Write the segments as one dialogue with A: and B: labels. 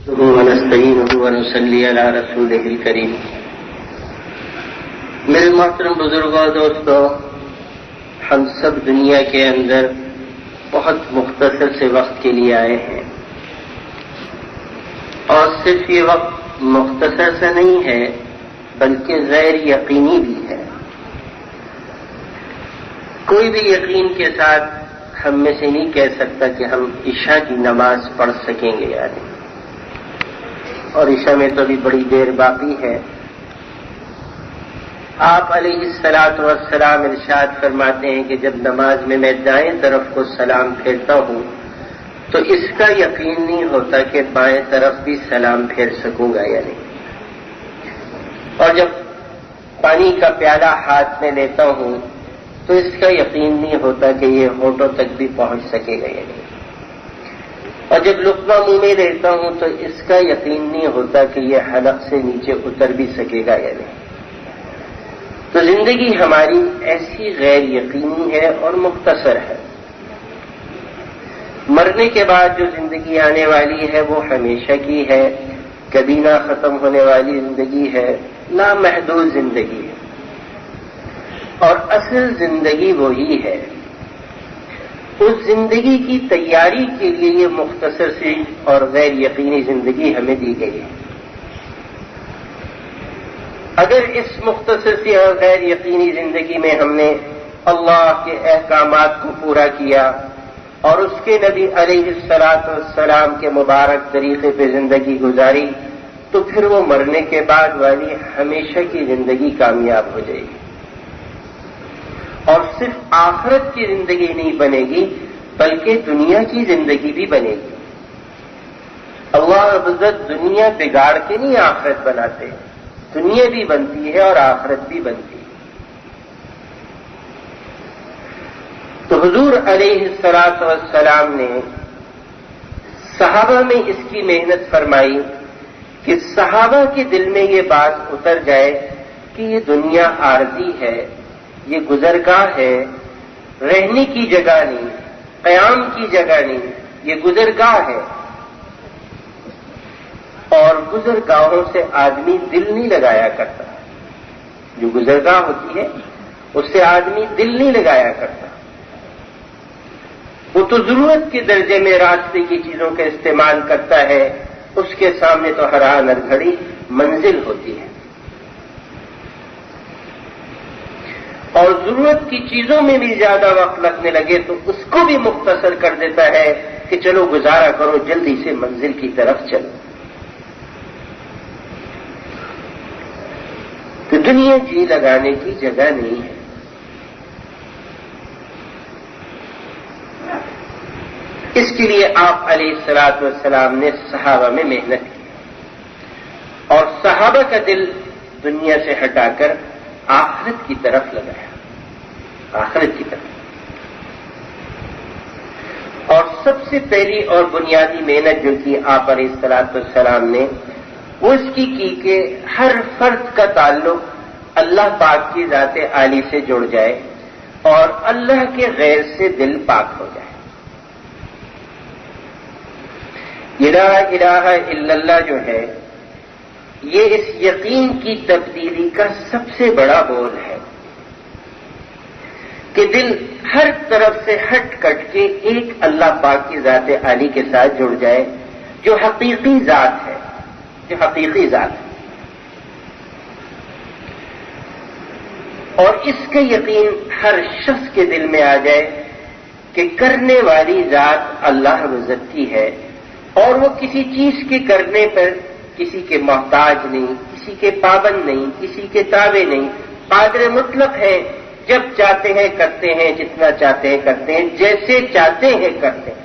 A: ونستعينه ونصلي على رسوله الكريم. میرے محترم بزرگوں اور دوستوں، ہم سب دنیا کے اندر بہت مختصر سے وقت کے لیے آئے ہیں، اور صرف یہ وقت مختصر سے نہیں ہے بلکہ غیر یقینی بھی ہے. کوئی بھی یقین کے ساتھ ہم میں سے نہیں کہہ سکتا کہ ہم عشاء کی نماز پڑھ سکیں گے یا نہیں، اور عشاء میں تو ابھی بڑی دیر باقی ہے. آپ علیہ الصلوۃ والسلام ارشاد فرماتے ہیں کہ جب نماز میں دائیں طرف کو سلام پھیرتا ہوں تو اس کا یقین نہیں ہوتا کہ بائیں طرف بھی سلام پھیر سکوں گا یا نہیں، اور جب پانی کا پیالہ ہاتھ میں لیتا ہوں تو اس کا یقین نہیں ہوتا کہ یہ ہونٹوں تک بھی پہنچ سکے گا یا نہیں، اور جب لقمہ منہ میں لیتا ہوں تو اس کا یقین نہیں ہوتا کہ یہ حلق سے نیچے اتر بھی سکے گا یا نہیں. تو زندگی ہماری ایسی غیر یقینی ہے اور مختصر ہے. مرنے کے بعد جو زندگی آنے والی ہے وہ ہمیشہ کی ہے، کبھی نہ ختم ہونے والی زندگی ہے، لامحدود زندگی ہے، اور اصل زندگی وہی ہے. اس زندگی کی تیاری کے لیے یہ مختصر سی اور غیر یقینی زندگی ہمیں دی گئی ہے. اگر اس مختصر سی اور غیر یقینی زندگی میں ہم نے اللہ کے احکامات کو پورا کیا اور اس کے نبی علیہ الصلوۃ والسلام کے مبارک طریقے پہ زندگی گزاری تو پھر وہ مرنے کے بعد والی ہمیشہ کی زندگی کامیاب ہو جائے گی، اور صرف آخرت کی زندگی نہیں بنے گی بلکہ دنیا کی زندگی بھی بنے گی. اللہ رب العزت دنیا بگاڑ کے نہیں آخرت بناتے، دنیا بھی بنتی ہے اور آخرت بھی بنتی ہے. تو حضور علیہ الصلوۃ والسلام نے صحابہ میں اس کی محنت فرمائی کہ صحابہ کے دل میں یہ بات اتر جائے کہ یہ دنیا عارضی ہے، یہ گزرگاہ ہے، رہنے کی جگہ نہیں، قیام کی جگہ نہیں، یہ گزرگاہ ہے. اور گزرگاہوں سے آدمی دل نہیں لگایا کرتا، جو گزرگاہ ہوتی ہے اس سے آدمی دل نہیں لگایا کرتا. وہ تو ضرورت کے درجے میں راستے کی چیزوں کا استعمال کرتا ہے، اس کے سامنے تو ہر آن ہر گھڑی منزل ہوتی ہے. اور ضرورت کی چیزوں میں بھی زیادہ وقت لگنے لگے تو اس کو بھی مختصر کر دیتا ہے کہ چلو گزارا کرو، جلدی سے منزل کی طرف چلو. تو دنیا جی لگانے کی جگہ نہیں ہے. اس کے لیے آپ علیہ الصلوۃ والسلام نے صحابہ میں محنت کی، اور صحابہ کا دل دنیا سے ہٹا کر آخرت کی طرف لگایا، آخرت کی طرف. اور سب سے پہلی اور بنیادی محنت جو کی آپ علیہ الصلوۃ والسلام نے وہ اس کی کہ ہر فرد کا تعلق اللہ پاک کی ذات عالی سے جڑ جائے اور اللہ کے غیر سے دل پاک ہو جائے. لا الہ الا اللہ جو ہے یہ اس یقین کی تبدیلی کا سب سے بڑا بول ہے کہ دل ہر طرف سے ہٹ کٹ کے ایک اللہ پاک کی ذات عالی کے ساتھ جڑ جائے جو حقیقی ذات ہے، جو حقیقی ذات ہے. اور اس کا یقین ہر شخص کے دل میں آ جائے کہ کرنے والی ذات اللہ رب العزت کی ہے، اور وہ کسی چیز کے کرنے پر کسی کے محتاج نہیں، کسی کے پابند نہیں، کسی کے تابع نہیں، قادر مطلق ہے. جب چاہتے ہیں کرتے ہیں، جتنا چاہتے ہیں کرتے ہیں، جیسے چاہتے ہیں کرتے ہیں.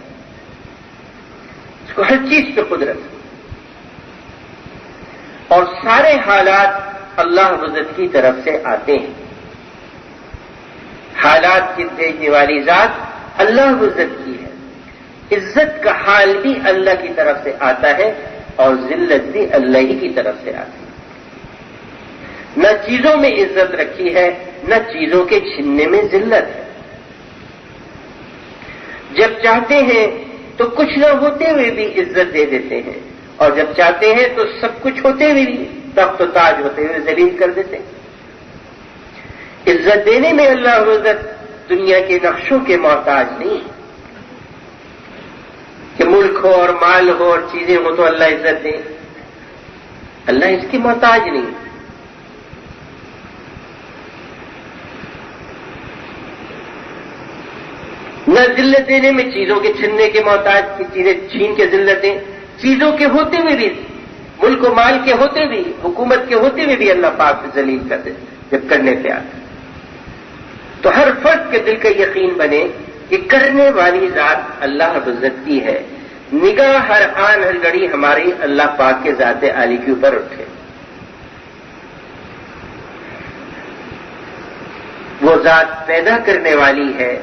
A: اس کو ہر چیز پہ قدرت ہے، اور سارے حالات اللہ رب العزت کی طرف سے آتے ہیں. حالات کی بھیجنے والی ذات اللہ رب العزت کی ہے. عزت کا حال بھی اللہ کی طرف سے آتا ہے اور ذلت بھی اللہ ہی کی طرف سے آتی ہے. نہ چیزوں میں عزت رکھی ہے، نہ چیزوں کے چھیننے میں ذلت ہے. جب چاہتے ہیں تو کچھ نہ ہوتے ہوئے بھی عزت دے دیتے ہیں، اور جب چاہتے ہیں تو سب کچھ ہوتے ہوئے بھی تخت و تاج ہوتے ہوئے ذلیل کر دیتے ہیں۔ عزت دینے میں اللہ عزت دنیا کے نقشوں کے محتاج نہیں ہے کہ ملک ہو اور مال ہو اور چیزیں ہو تو اللہ عزت دے، اللہ اس کی محتاج نہیں۔ نہ ذلت دینے میں چیزوں کے چھننے کے محتاج کی چیزیں چھین کے ذلت دیں، چیزوں کے ہوتے ہوئے بھی، ملک و مال کے ہوتے بھی، حکومت کے ہوتے ہوئے بھی اللہ پاک ذلیل کر دے جب کرنے پہ آتے۔ تو ہر فرد کے دل کا یقین بنے کہ کرنے والی ذات اللہ رب العزت کی ہے، نگاہ ہر آن ہر گھڑی ہماری اللہ پاک کے ذات عالی کے اوپر اٹھے۔ وہ ذات پیدا کرنے والی ہے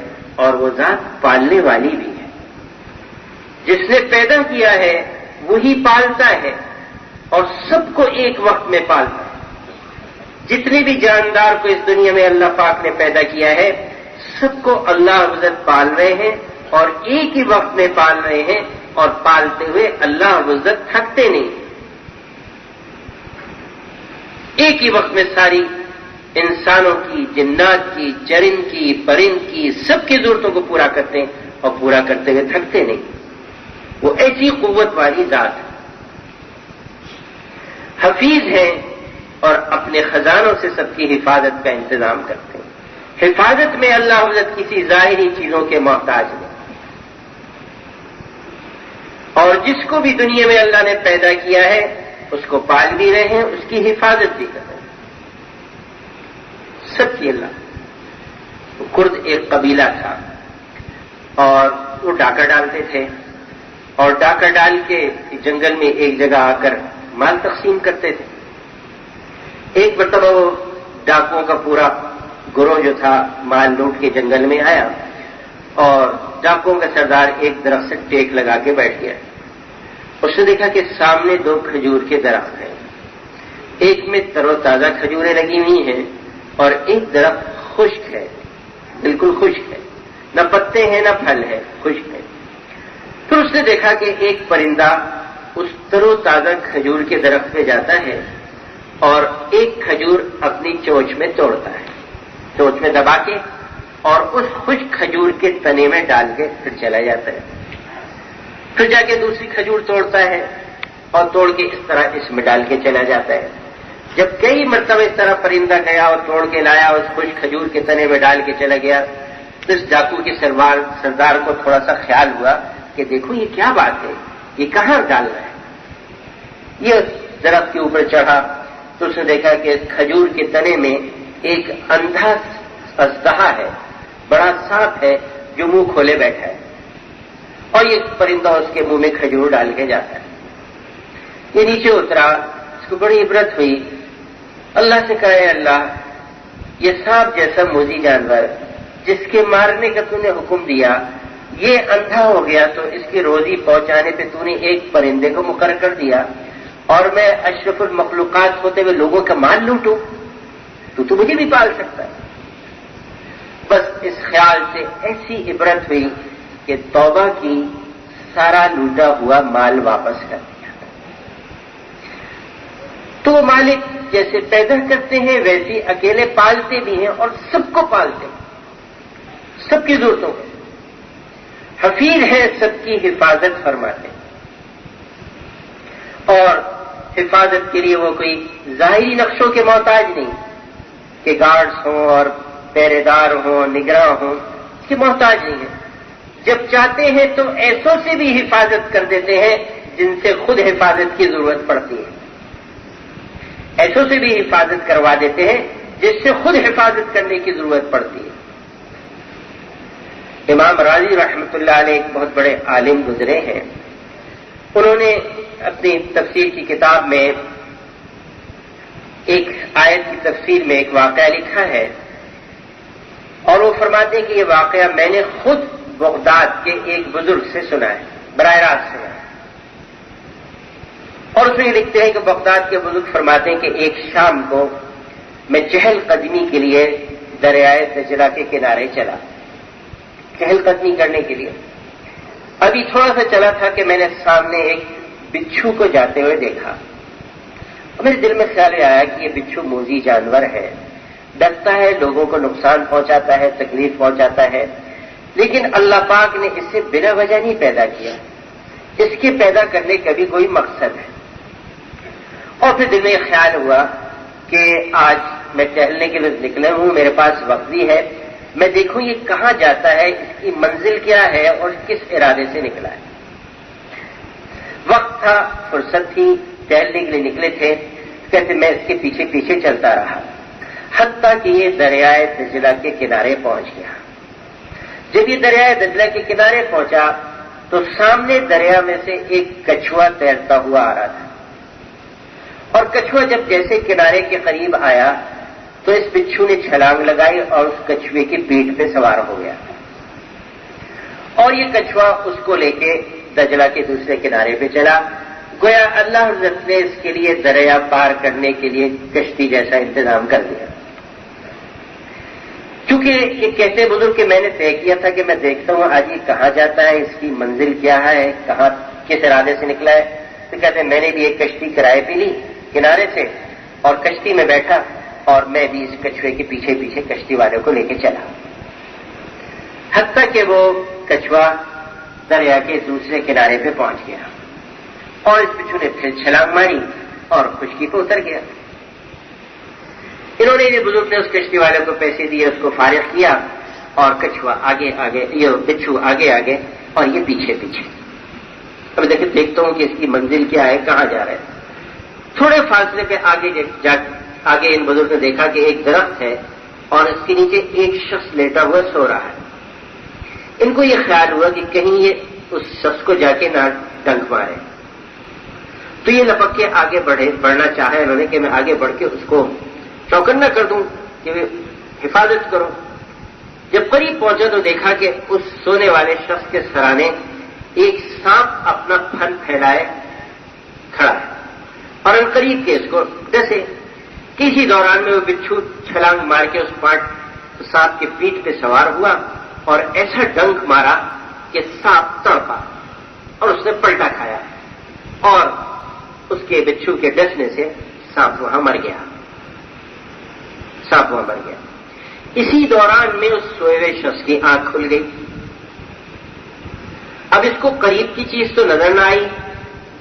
A: اور وہ ذات پالنے والی بھی ہے۔ جس نے پیدا کیا ہے وہی پالتا ہے اور سب کو ایک وقت میں پالتا ہے۔ جتنے بھی جاندار کو اس دنیا میں اللہ پاک نے پیدا کیا ہے سب کو اللہ عزت پال رہے ہیں اور ایک ہی وقت میں پال رہے ہیں، اور پالتے ہوئے اللہ عزت تھکتے نہیں، ایک ہی وقت میں ساری انسانوں کی، جنات کی، چرند کی، پرند کی، سب کی ضرورتوں کو پورا کرتے ہیں اور پورا کرتے ہوئے تھکتے نہیں۔ وہ ایسی قوت والی ذات ہے، حفیظ ہے اور اپنے خزانوں سے سب کی حفاظت کا انتظام کرتے ہیں۔ حفاظت میں اللہ عزت کسی ظاہری چیزوں کے محتاج نہیں، اور جس کو بھی دنیا میں اللہ نے پیدا کیا ہے اس کو پال بھی رہے ہیں، اس کی حفاظت بھی کر رہے ہیں، سب کی اللہ۔ کرد ایک قبیلہ تھا اور وہ ڈاکہ ڈالتے تھے، اور ڈاکہ ڈال کے جنگل میں ایک جگہ آ کر مال تقسیم کرتے تھے۔ ایک مرتبہ وہ ڈاکوؤں کا پورا گروہ جو تھا مال لوٹ کے جنگل میں آیا، اور ڈاکوؤں کا سردار ایک درخت سے ٹیک لگا کے بیٹھ گیا۔ اس نے دیکھا کہ سامنے 2 کھجور کے درخت ہیں، ایک میں تر و تازہ کھجوریں لگی ہوئی ہیں اور ایک درخت خشک ہے، بالکل خشک ہے، نہ پتے ہیں نہ پھل ہے، خشک ہے۔ پھر اس نے دیکھا کہ ایک پرندہ اس تر و تازہ کھجور کے درخت پہ جاتا ہے اور ایک کھجور اپنی چونچ میں توڑتا ہے، چونچ میں دبا کے، اور اس خشک کھجور کے تنے میں ڈال کے پھر چلا جاتا ہے۔ پھر جا کے دوسری کھجور توڑتا ہے اور توڑ کے اس طرح اس میں ڈال کے چلا جاتا ہے۔ جب کئی مرتبہ اس طرح پرندہ گیا اور توڑ کے لایا، اس خشک کھجور کے تنے میں ڈال کے چلا گیا، تو اس ڈاکو کے سردار کو تھوڑا سا خیال ہوا کہ دیکھو یہ کیا بات ہے، یہ کہاں ڈال رہا ہے۔ یہ درخت کے اوپر چڑھا تو اس نے دیکھا کہ کھجور کے تنے میں ایک اندھا اژدہا ہے، بڑا سانپ ہے جو منہ کھولے بیٹھا ہے، اور یہ پرندہ اس کے منہ میں کھجور ڈال کے جاتا ہے۔ یہ نیچے اترا، اس کو بڑی عبرت ہوئی، اللہ سے کہا اے اللہ، یہ سانپ جیسا موذی جانور جس کے مارنے کا تو نے حکم دیا، یہ اندھا ہو گیا تو اس کی روزی پہنچانے پہ تو نے ایک پرندے کو مقرر کر دیا، اور میں اشرف المخلوقات ہوتے ہوئے لوگوں کا مال لوٹوں، تو مجھے بھی پال سکتا ہے۔ بس اس خیال سے ایسی عبرت ہوئی کہ توبہ کی، سارا لوٹا ہوا مال واپس کر دیا۔ تو وہ مالک جیسے پیدا کرتے ہیں ویسے اکیلے پالتے بھی ہیں اور سب کو پالتے ہیں، سب کی ضرورتوں کو۔ حفیظ ہے، سب کی حفاظت فرماتے ہیں، اور حفاظت کے لیے وہ کوئی ظاہری نقشوں کے محتاج نہیں کہ گارڈز ہوں اور پہرے دار ہوں، نگراں ہوں، اس کے محتاج نہیں ہے۔ جب چاہتے ہیں تو ایسوں سے بھی حفاظت کر دیتے ہیں جن سے خود حفاظت کی ضرورت پڑتی ہے، ایسوں سے بھی حفاظت کروا دیتے ہیں جس سے خود حفاظت کرنے کی ضرورت پڑتی ہے۔ امام راضی رحمۃ اللہ علیہ ایک بہت بڑے عالم گزرے ہیں، انہوں نے اپنی تفسیر کی کتاب میں ایک آیت کی تفسیر میں ایک واقعہ لکھا ہے، اور وہ فرماتے ہیں کہ یہ واقعہ میں نے خود بغداد کے ایک بزرگ سے سنا ہے، براہ راست سنا ہے۔ اور اس میں لکھتے ہیں کہ بغداد کے بزرگ فرماتے ہیں کہ ایک شام کو میں چہل قدمی کے لیے دریائے دجلہ کے کنارے چلا، چہل قدمی کرنے کے لیے۔ ابھی تھوڑا سا چلا تھا کہ میں نے سامنے ایک بچھو کو جاتے ہوئے دیکھا. میرے دل میں خیال آیا کہ یہ بچھو موذی جانور ہے، ڈرتا ہے، لوگوں کو نقصان پہنچاتا ہے، تکلیف پہنچاتا ہے، لیکن اللہ پاک نے اسے بلا وجہ نہیں پیدا کیا، اس کے پیدا کرنے کا بھی کوئی مقصد ہے. اور پھر دل میں خیال ہوا کہ آج میں ٹہلنے کے لیے نکلا ہوں، میرے پاس وقت بھی ہے، میں دیکھوں یہ کہاں جاتا ہے، اس کی منزل کیا ہے اور کس ارادے سے نکلا ہے. وقت تھا، فرصت تھی، ٹہلنے کے لیے نکلے تھے. کہتے میں اس کے پیچھے پیچھے چلتا رہا حتیٰ کہ یہ دریائے دجلہ کے کنارے پہنچ گیا. جب یہ دریائے دجلہ کے کنارے پہنچا تو سامنے دریا میں سے ایک کچھوا تیرتا ہوا آ رہا تھا، اور کچھوا جب جیسے کنارے کے قریب آیا تو اس بچھو نے چھلانگ لگائی اور اس کچھوے کی پیٹھ پہ سوار ہو گیا، اور یہ کچھوا اس کو لے کے دجلہ کے دوسرے کنارے پہ چلا. گویا اللہ نے اس کے لیے دریا پار کرنے کے لیے کشتی جیسا انتظام کر دیا. چونکہ یہ کہتے بزرگ کہ میں نے طے کیا تھا کہ میں دیکھتا ہوں آج یہ کہاں جاتا ہے، اس کی منزل کیا ہے، کہاں کس ارادے سے نکلا ہے. تو کہتے میں نے بھی ایک کشتی کرائے پہ لی کنارے سے، اور کشتی میں بیٹھا اور میں بھی اس کچھوے کے پیچھے پیچھے کشتی والوں کو لے کے چلا، حتیٰ کہ وہ کچھوا دریا کے دوسرے کنارے پہ پہنچ گیا، اور اس بچھو نے پھر چھلانگ ماری اور خشکی پہ اتر گیا. انہوں نے یہ بزرگ نے اس کشتی والے کو پیسے دیے، اس کو فارغ کیا، اور کچھوا آگے آگے، یہ بچھو آگے آگے اور یہ پیچھے پیچھے. اب دیکھتا ہوں کہ اس کی منزل کیا ہے، کہاں جا رہا ہے. تھوڑے فاصلے پہ آگے ان بزرگ نے دیکھا کہ ایک درخت ہے اور اس کے نیچے ایک شخص لیٹا ہوا سو رہا ہے. ان کو یہ خیال ہوا کہ کہیں یہ اس شخص کو جا کے نہ ڈنک مارے، تو یہ لپک کے آگے بڑھنا چاہا انہوں نے کہ میں آگے بڑھ کے اس کو چوکن نہ کر دوں کہ حفاظت کروں. جب قریب پہنچا تو دیکھا کہ اس سونے والے شخص کے سرانے ایک سانپ اپنا پھن پھیلائے کھڑا ہے، اور ان قریب کے اس کو ڈسے. کسی دوران میں وہ بچھو چھلانگ مار کے اس سانپ کے پیٹھ پہ سوار ہوا اور ایسا ڈنک مارا کہ سانپ تڑپا اور اس نے پلٹا کھایا، اور اس کے بچھو کے ڈسنے سے سانپ وہاں مر گیا. اسی دوران میں اس سوئے ہوئے شخص کی آنکھ کھل گئی. اب اس کو قریب کی چیز تو نظر نہ آئی،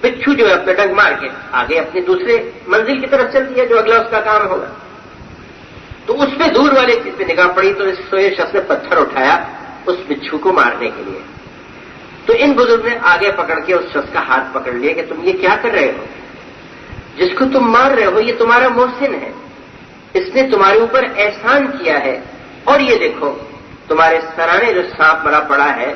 A: بچھو جو ہے اپنا ڈنک مار کے آگے اپنی دوسرے منزل کی طرف چل دیا جو اگلا اس کا کام ہوگا. تو اس پہ دور والے چیز پہ نگاہ پڑی تو اس سوئے شخص نے پتھر اٹھایا اس بچھو کو مارنے کے لیے. تو ان بزرگ نے آگے پکڑ کے اس شخص کا ہاتھ پکڑ لیا کہ تم یہ کیا کر رہے ہو، جس کو تم مار رہے ہو یہ تمہارا محسن ہے، اس نے تمہارے اوپر احسان کیا ہے، اور یہ دیکھو تمہارے سرانے جو سانپ مرا پڑا ہے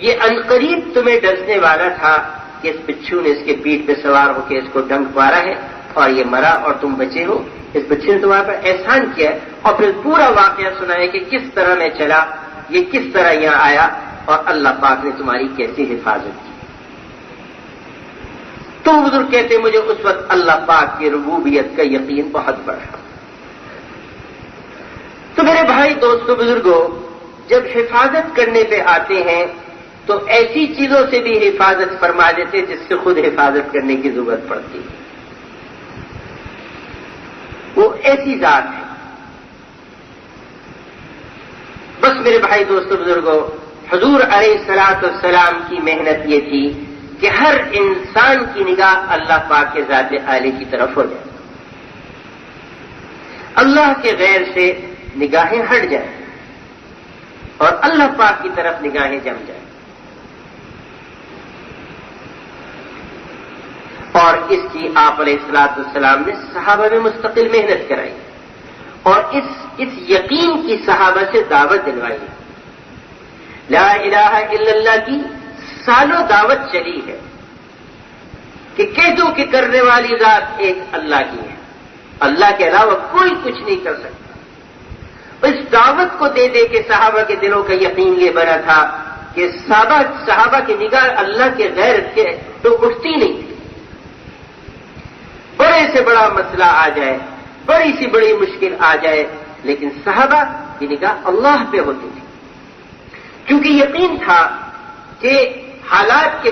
A: یہ عنقریب تمہیں ڈسنے والا تھا کہ اس بچھو نے اس کے پیٹھ پہ سوار ہو کے اس کو ڈنک مارا ہے اور یہ مرا اور تم بچے ہو. اس بچے نے تمہارے پر احسان کیا ہے. اور پھر پورا واقعہ سنایا کہ کس طرح میں چلا، یہ کس طرح یہاں آیا اور اللہ پاک نے تمہاری کیسی حفاظت کی. تو بزرگ کہتے مجھے اس وقت اللہ پاک کی ربوبیت کا یقین بہت بڑھا. تو میرے بھائی دوستو بزرگوں، جب حفاظت کرنے پہ آتے ہیں تو ایسی چیزوں سے بھی حفاظت فرما دیتے جس سے خود حفاظت کرنے کی ضرورت پڑتی. وہ ایسی ذات ہے. بس میرے بھائی دوستو بزرگوں، حضور علیہ الصلوۃ والسلام کی محنت یہ تھی کہ ہر انسان کی نگاہ اللہ پاک کے ذات عالی کی طرف ہو جائے، اللہ کے غیر سے نگاہیں ہٹ جائیں اور اللہ پاک کی طرف نگاہیں جم جائیں. اور اس کی آپ علیہ الصلوۃ والسلام نے صحابہ میں مستقل محنت کرائی اور اس یقین کی صحابہ سے دعوت دلوائی. لا الہ الا اللہ کی سالوں دعوت چلی ہے کہ کہہ دو کہ کرنے والی ذات ایک اللہ کی ہے، اللہ کے علاوہ کوئی کچھ نہیں کر سکتا. اس دعوت کو دے دے کے صحابہ کے دلوں کا یقین یہ بنا تھا کہ صحابہ کی نگاہ اللہ کے غیر کے تو اٹھتی نہیں تھی. بڑے سے بڑا مسئلہ آ جائے، بڑی سی بڑی مشکل آ جائے، لیکن صحابہ کی نگاہ اللہ پہ ہوتی تھی، کیونکہ یقین تھا کہ حالات کے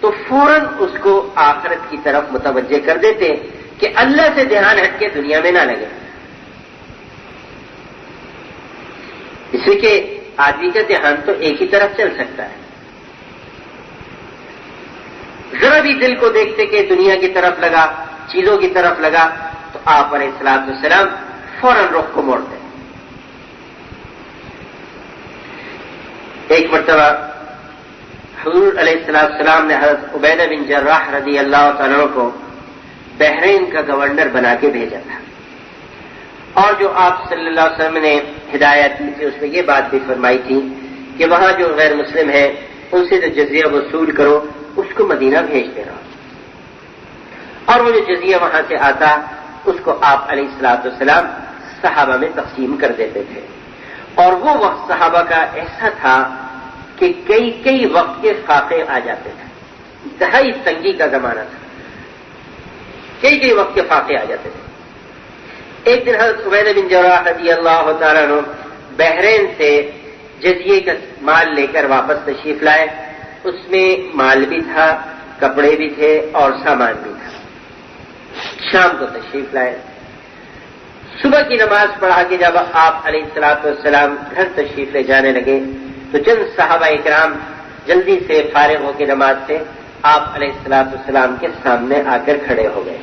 A: تو فوراً اس کو آخرت کی طرف متوجہ کر دیتے کہ اللہ سے دھیان ہٹ کے دنیا میں نہ لگے. اس لیے کہ آدمی کا دھیان تو ایک ہی طرف چل سکتا ہے. ذرا بھی دل کو دیکھتے کہ دنیا کی طرف لگا, چیزوں کی طرف لگا, تو آپ علیہ الصلوۃ والسلام فوراً رخ کو موڑتے. ایک مرتبہ حضور علیہ السلام نے حضرت عبیدہ بن جراح رضی اللہ تعالیٰ کو بحرین کا گورنر بنا کے بھیجا تھا, اور جو آپ صلی اللہ علیہ وسلم نے ہدایت دی تھی اس میں یہ بات بھی فرمائی تھی کہ وہاں جو غیر مسلم ہیں ان سے جو جزیہ وصول کرو اس کو مدینہ بھیج دینا, اور وہ جو جزیہ وہاں سے آتا اس کو آپ علیہ الصلوۃ والسلام صحابہ میں تقسیم کر دیتے تھے. اور وہ وقت صحابہ کا ایسا تھا کہ کئی وقت کے فاقے آ جاتے تھے, انتہائی تنگی کا زمانہ تھا, کئی وقت کے فاقے آ جاتے تھے. ایک دن حضرت عبیدہ بن جراح رضی اللہ تعالیٰ عنہ بحرین سے جزیے کا مال لے کر واپس تشریف لائے. اس میں مال بھی تھا, کپڑے بھی تھے اور سامان بھی تھا. شام کو تشریف لائے. صبح کی نماز پڑھا کے جب آپ علیہ الصلوۃ والسلام گھر تشریف لے جانے لگے تو چند صحابہ اکرام جلدی سے فارغ ہو کے نماز سے آپ علیہ الصلوۃ والسلام کے سامنے آ کر کھڑے ہو گئے.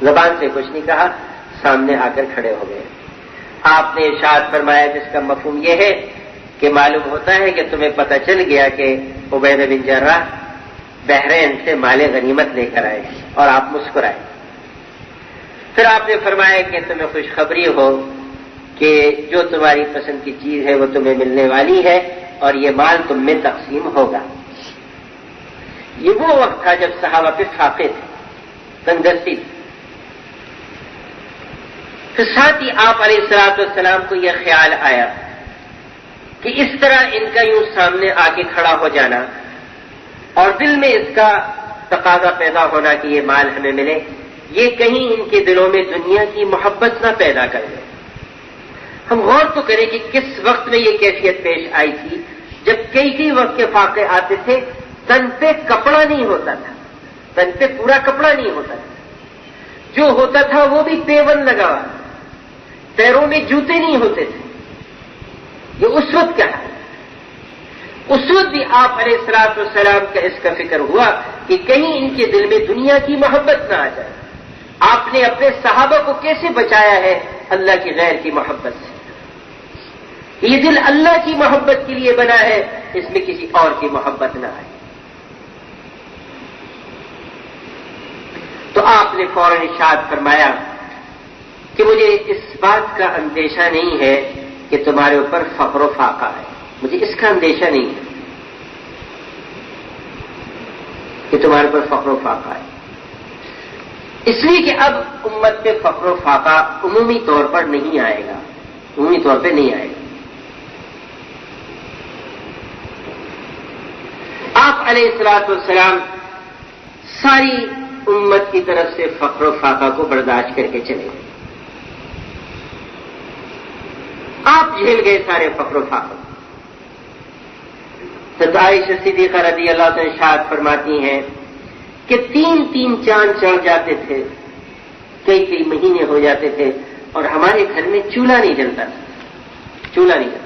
A: زبان سے کچھ نہیں کہا, سامنے آ کر کھڑے ہو گئے. آپ نے ارشاد فرمایا جس کا مفہوم یہ ہے کہ معلوم ہوتا ہے کہ تمہیں پتہ چل گیا کہ عبیدہ بن جراح بحرین سے مال غنیمت لے کر آئے, اور آپ مسکرائے. پھر آپ نے فرمایا کہ تمہیں خوشخبری ہو کہ جو تمہاری پسند کی چیز ہے وہ تمہیں ملنے والی ہے اور یہ مال تم میں تقسیم ہوگا. یہ وہ وقت تھا جب صحابہ پہ فاقے تھے, تنگدستی تھی. پھر ساتھ ہی آپ علیہ الصلوۃ والسلام کو یہ خیال آیا کہ اس طرح ان کا یوں سامنے آ کے کھڑا ہو جانا اور دل میں اس کا تقاضا پیدا ہونا کہ یہ مال ہمیں ملے, یہ کہیں ان کے دلوں میں دنیا کی محبت نہ پیدا کر دے. ہم غور تو کریں کہ کس وقت میں یہ کیفیت پیش آئی تھی جب کئی وقت کے فاقے آتے تھے, تن پہ کپڑا نہیں ہوتا تھا, تن پہ پورا کپڑا نہیں ہوتا تھا, جو ہوتا تھا وہ بھی پیون لگا ہوا, پیروں میں جوتے نہیں ہوتے تھے. یہ اس وقت کیا ہے؟ اس وقت بھی آپ علیہ الصلوۃ والسلام کا اس کا فکر ہوا کہ کہیں ان کے دل میں دنیا کی محبت نہ آ جائے. آپ نے اپنے صحابہ کو کیسے بچایا ہے اللہ کی غیر کی محبت سے. یہ دل اللہ کی محبت کے لیے بنا ہے, اس میں کسی اور کی محبت نہ آئے. تو آپ نے فوراً ارشاد فرمایا کہ مجھے اس بات کا اندیشہ نہیں ہے کہ تمہارے اوپر فخر و فاقہ ہے, مجھے اس کا اندیشہ نہیں ہے کہ تمہارے اوپر فخر و فاقہ ہے. اس لیے کہ اب امت پہ فخر و فاقہ عمومی طور پر نہیں آئے گا, عمومی طور پہ نہیں آئے گا. آپ علیہ الصلوۃ والسلام ساری امت کی طرف سے فخر و فاقہ کو برداشت کر کے چلے گئے. آپ جھیل گئے سارے فخر و فاقہ. حضرت عائشہ صدیقہ رضی اللہ عنہا ارشاد فرماتی ہیں کہ 3 چاند چڑھ جاتے تھے, کئی مہینے ہو جاتے تھے, اور ہمارے گھر میں چولہا نہیں جلتا تھا, چولہا نہیں جلتا.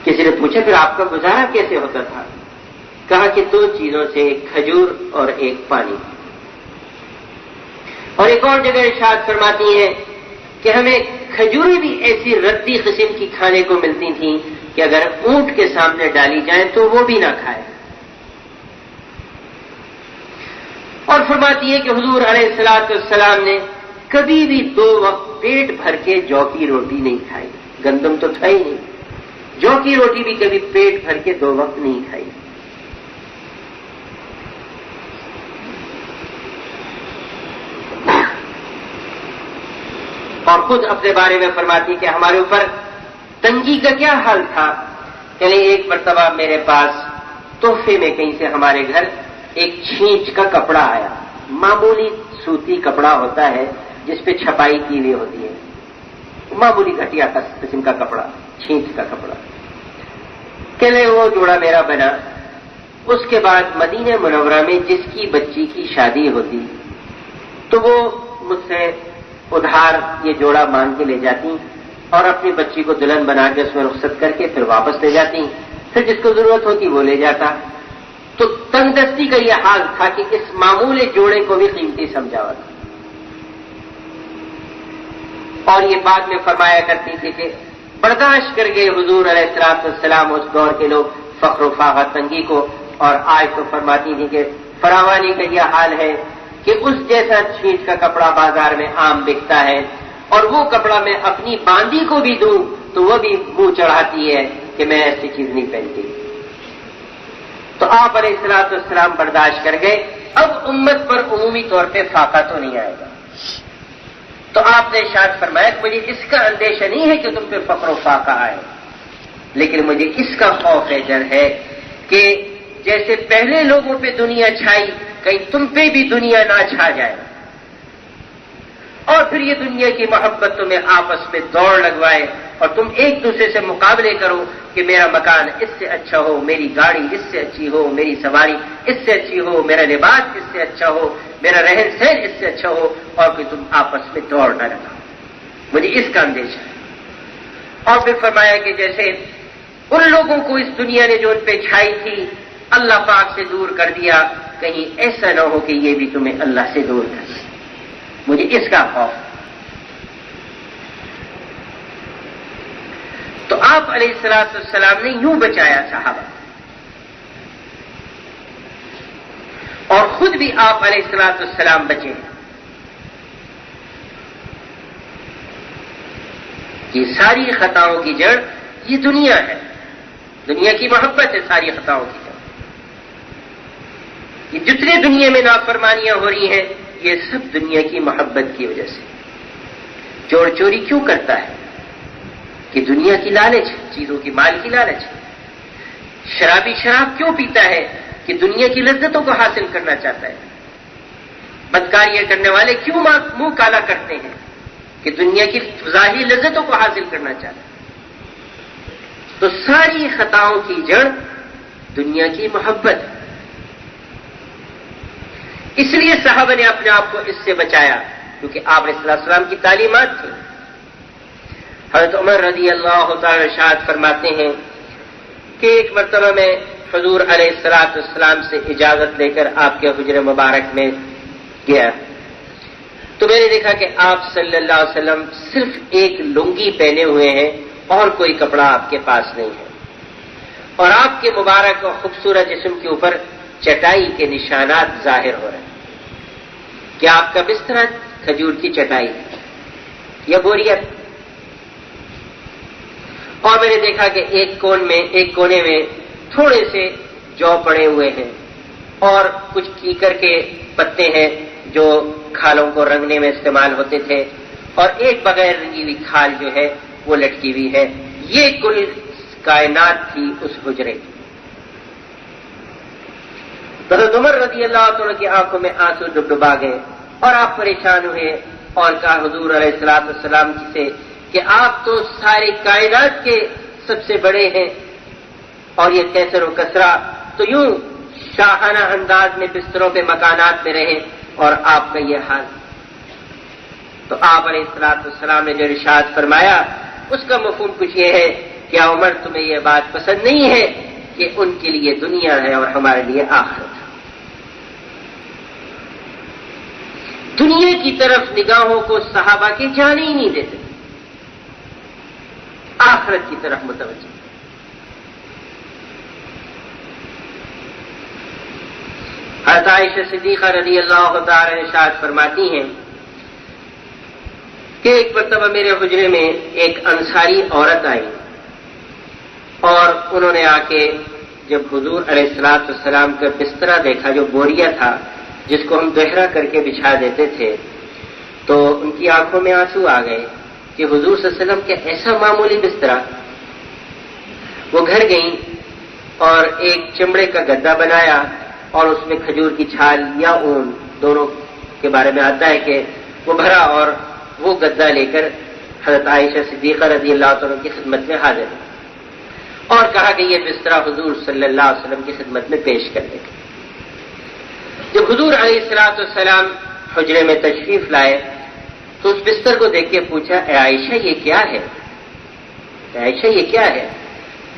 A: کسی نے پوچھا پھر آپ کا گزارا کیسے ہوتا تھا؟ کہا کہ 2 چیزوں سے, ایک کھجور اور ایک پانی. اور ایک اور جگہ ارشاد فرماتی ہیں کہ ہمیں کھجوریں بھی ایسی ردی قسم کی کھانے کو ملتی تھیں کہ اگر اونٹ کے سامنے ڈالی جائیں تو وہ بھی نہ کھائے. اور فرماتی ہے کہ حضور علیہ الصلوۃ والسلام نے کبھی بھی 2 وقت پیٹ بھر کے جو کی روٹی نہیں کھائی. گندم تو تھا ہی نہیں, جو کی روٹی بھی کبھی پیٹ بھر کے 2 وقت نہیں کھائی. اور خود اپنے بارے میں فرماتی کہ ہمارے اوپر تنگی کا کیا حال تھا. یعنی ایک مرتبہ میرے پاس تحفے میں کہیں سے ہمارے گھر ایک چھینچ کا کپڑا آیا, معمولی سوتی کپڑا ہوتا ہے جس پہ چھپائی کی ہوئی ہوتی ہے, معمولی گھٹیا قسم کا کپڑا, چھینچ کا کپڑا. کہنے وہ جوڑا میرا بنا اس کے بعد مدینہ منورہ میں جس کی بچی کی شادی ہوتی تو وہ مجھ سے ادھار یہ جوڑا مانگ کے لے جاتی اور اپنی بچی کو دلہن بنا کے اس میں رخصت کر کے پھر واپس لے جاتی، پھر جس کو ضرورت ہوتی وہ لے جاتا۔ تو تنگ دستی کا یہ حال تھا کہ اس معمول جوڑے کو بھی قیمتی سمجھا ہوا تھا۔ اور یہ بعد میں فرمایا کرتی تھی کہ برداشت کر گئے حضور علیہ السلام اس دور کے لوگ فقر و فاقہ تنگی کو، اور آج تو فرماتی تھی کہ فراوانی کا یہ حال ہے کہ اس جیسا چھیٹ کا کپڑا بازار میں عام بکتا ہے، اور وہ کپڑا میں اپنی باندی کو بھی دوں تو وہ بھی منہ چڑھاتی ہے کہ میں ایسی چیز نہیں پہنتی۔ تو آپ علیہ السلام برداشت کر گئے، اب امت پر عمومی طور پہ فاقہ تو نہیں آئے گا۔ تو آپ نے ارشاد فرمایا کہ مجھے اس کا اندیشہ نہیں ہے کہ تم پہ فقر و فاقہ آئے، لیکن مجھے اس کا خوف ڈر ہے کہ جیسے پہلے لوگوں پہ دنیا چھائی کہیں تم پہ بھی دنیا نہ چھا جائے، اور پھر یہ دنیا کی محبت تمہیں آپس میں دوڑ لگوائے اور تم ایک دوسرے سے مقابلے کرو کہ میرا مکان اس سے اچھا ہو، میری گاڑی اس سے اچھی ہو، میری سواری اس سے اچھی ہو، میرا لباس اس سے اچھا ہو، میرا رہن سہن اس سے اچھا ہو، اور پھر تم آپس میں دوڑ نہ لگاؤ، مجھے اس کا اندیشہ ہے۔ اور پھر فرمایا کہ جیسے ان لوگوں کو اس دنیا نے جو ان پہ چھائی تھی اللہ پاک سے دور کر دیا، کہیں ایسا نہ ہو کہ یہ بھی تمہیں اللہ سے دور کر دے، مجھے اس کا خوف۔ تو آپ علیہ السلام نے یوں بچایا صحابہ، اور خود بھی آپ علیہ السلام بچے۔ یہ ساری خطاؤں کی جڑ یہ دنیا ہے، دنیا کی محبت ہے ساری خطاؤں کی جڑ۔ یہ جتنے دنیا میں نافرمانیاں ہو رہی ہیں یہ سب دنیا کی محبت کی وجہ سے۔ چور چوری کیوں کرتا ہے؟ کہ دنیا کی لالچ، چیزوں کی مال کی لالچ۔ شرابی شراب کیوں پیتا ہے؟ کہ دنیا کی لذتوں کو حاصل کرنا چاہتا ہے۔ بدکاریاں کرنے والے کیوں منہ کالا کرتے ہیں؟ کہ دنیا کی ظاہری لذتوں کو حاصل کرنا چاہتا ہے۔ تو ساری خطاؤں کی جڑ دنیا کی محبت ہے۔ اس لیے صحابہ نے اپنے آپ کو اس سے بچایا، کیونکہ آپ علیہ السلام کی تعلیمات تھی۔ حضرت عمر رضی اللہ تعالی ارشاد فرماتے ہیں کہ ایک مرتبہ میں حضور علیہ السلام سے اجازت لے کر آپ کے حجر مبارک میں گیا تو میں نے دیکھا کہ آپ صلی اللہ علیہ وسلم صرف ایک لنگی پہنے ہوئے ہیں اور کوئی کپڑا آپ کے پاس نہیں ہے، اور آپ کے مبارک اور خوبصورت جسم کے اوپر چٹائی کے نشانات ظاہر ہو رہے ہیں۔ کیا آپ کا بستر کھجور کی چٹائی یا بوریت؟ اور میں نے دیکھا کہ ایک کونے میں تھوڑے سے جو پڑے ہوئے ہیں اور کچھ کیکر کے پتے ہیں جو کھالوں کو رنگنے میں استعمال ہوتے تھے، اور ایک بغیر رنگی ہوئی کھال جو ہے وہ لٹکی ہوئی ہے۔ یہ کل کائنات تھی اس حجرے کی۔ حضرت عمر رضی اللہ عنہ کی آنکھوں میں آنسو ڈبڈبا گئے اور آپ پریشان ہوئے اور کہا حضور علیہ السلام سے کہ آپ تو ساری کائنات کے سب سے بڑے ہیں، اور یہ کیسر و کسرا تو یوں شاہانہ انداز میں بستروں پہ مکانات میں رہے اور آپ کا یہ حال۔ تو آپ علیہ السلام نے جو ارشاد فرمایا اس کا مفہوم کچھ یہ ہے کہ عمر تمہیں یہ بات پسند نہیں ہے کہ ان کے لیے دنیا ہے اور ہمارے لیے آخرت ہے۔ دنیا کی طرف نگاہوں کو صحابہ کے جانے ہی نہیں دیتے، آخرت کی طرف متوجہ۔ حضرت عائشہ صدیقہ رضی اللہ تعالی عنہا ارشاد فرماتی ہیں کہ ایک مرتبہ میرے حجرے میں ایک انصاری عورت آئی، اور انہوں نے آ کے جب حضور علیہ السلام کا بسترا دیکھا جو بوریا تھا جس کو ہم دوہرا کر کے بچھا دیتے تھے، تو ان کی آنکھوں میں آنسو آ گئے کہ حضور صلی اللہ علیہ وسلم کا ایسا معمولی بسترا۔ وہ گھر گئیں اور ایک چمڑے کا گدا بنایا اور اس میں کھجور کی چھال یا اون دونوں کے بارے میں آتا ہے کہ وہ بھرا، اور وہ گدا لے کر حضرت عائشہ صدیقہ رضی اللہ عنہ کی خدمت میں حاضر ہے۔ اور کہا کہ یہ بستر حضور صلی اللہ علیہ وسلم کی خدمت میں پیش کر دیں. جب حضور علیہ الصلوۃ والسلام حجرے میں تشریف لائے تو اس بستر کو دیکھ کے پوچھا اے عائشہ یہ کیا ہے؟ اے عائشہ یہ کیا ہے؟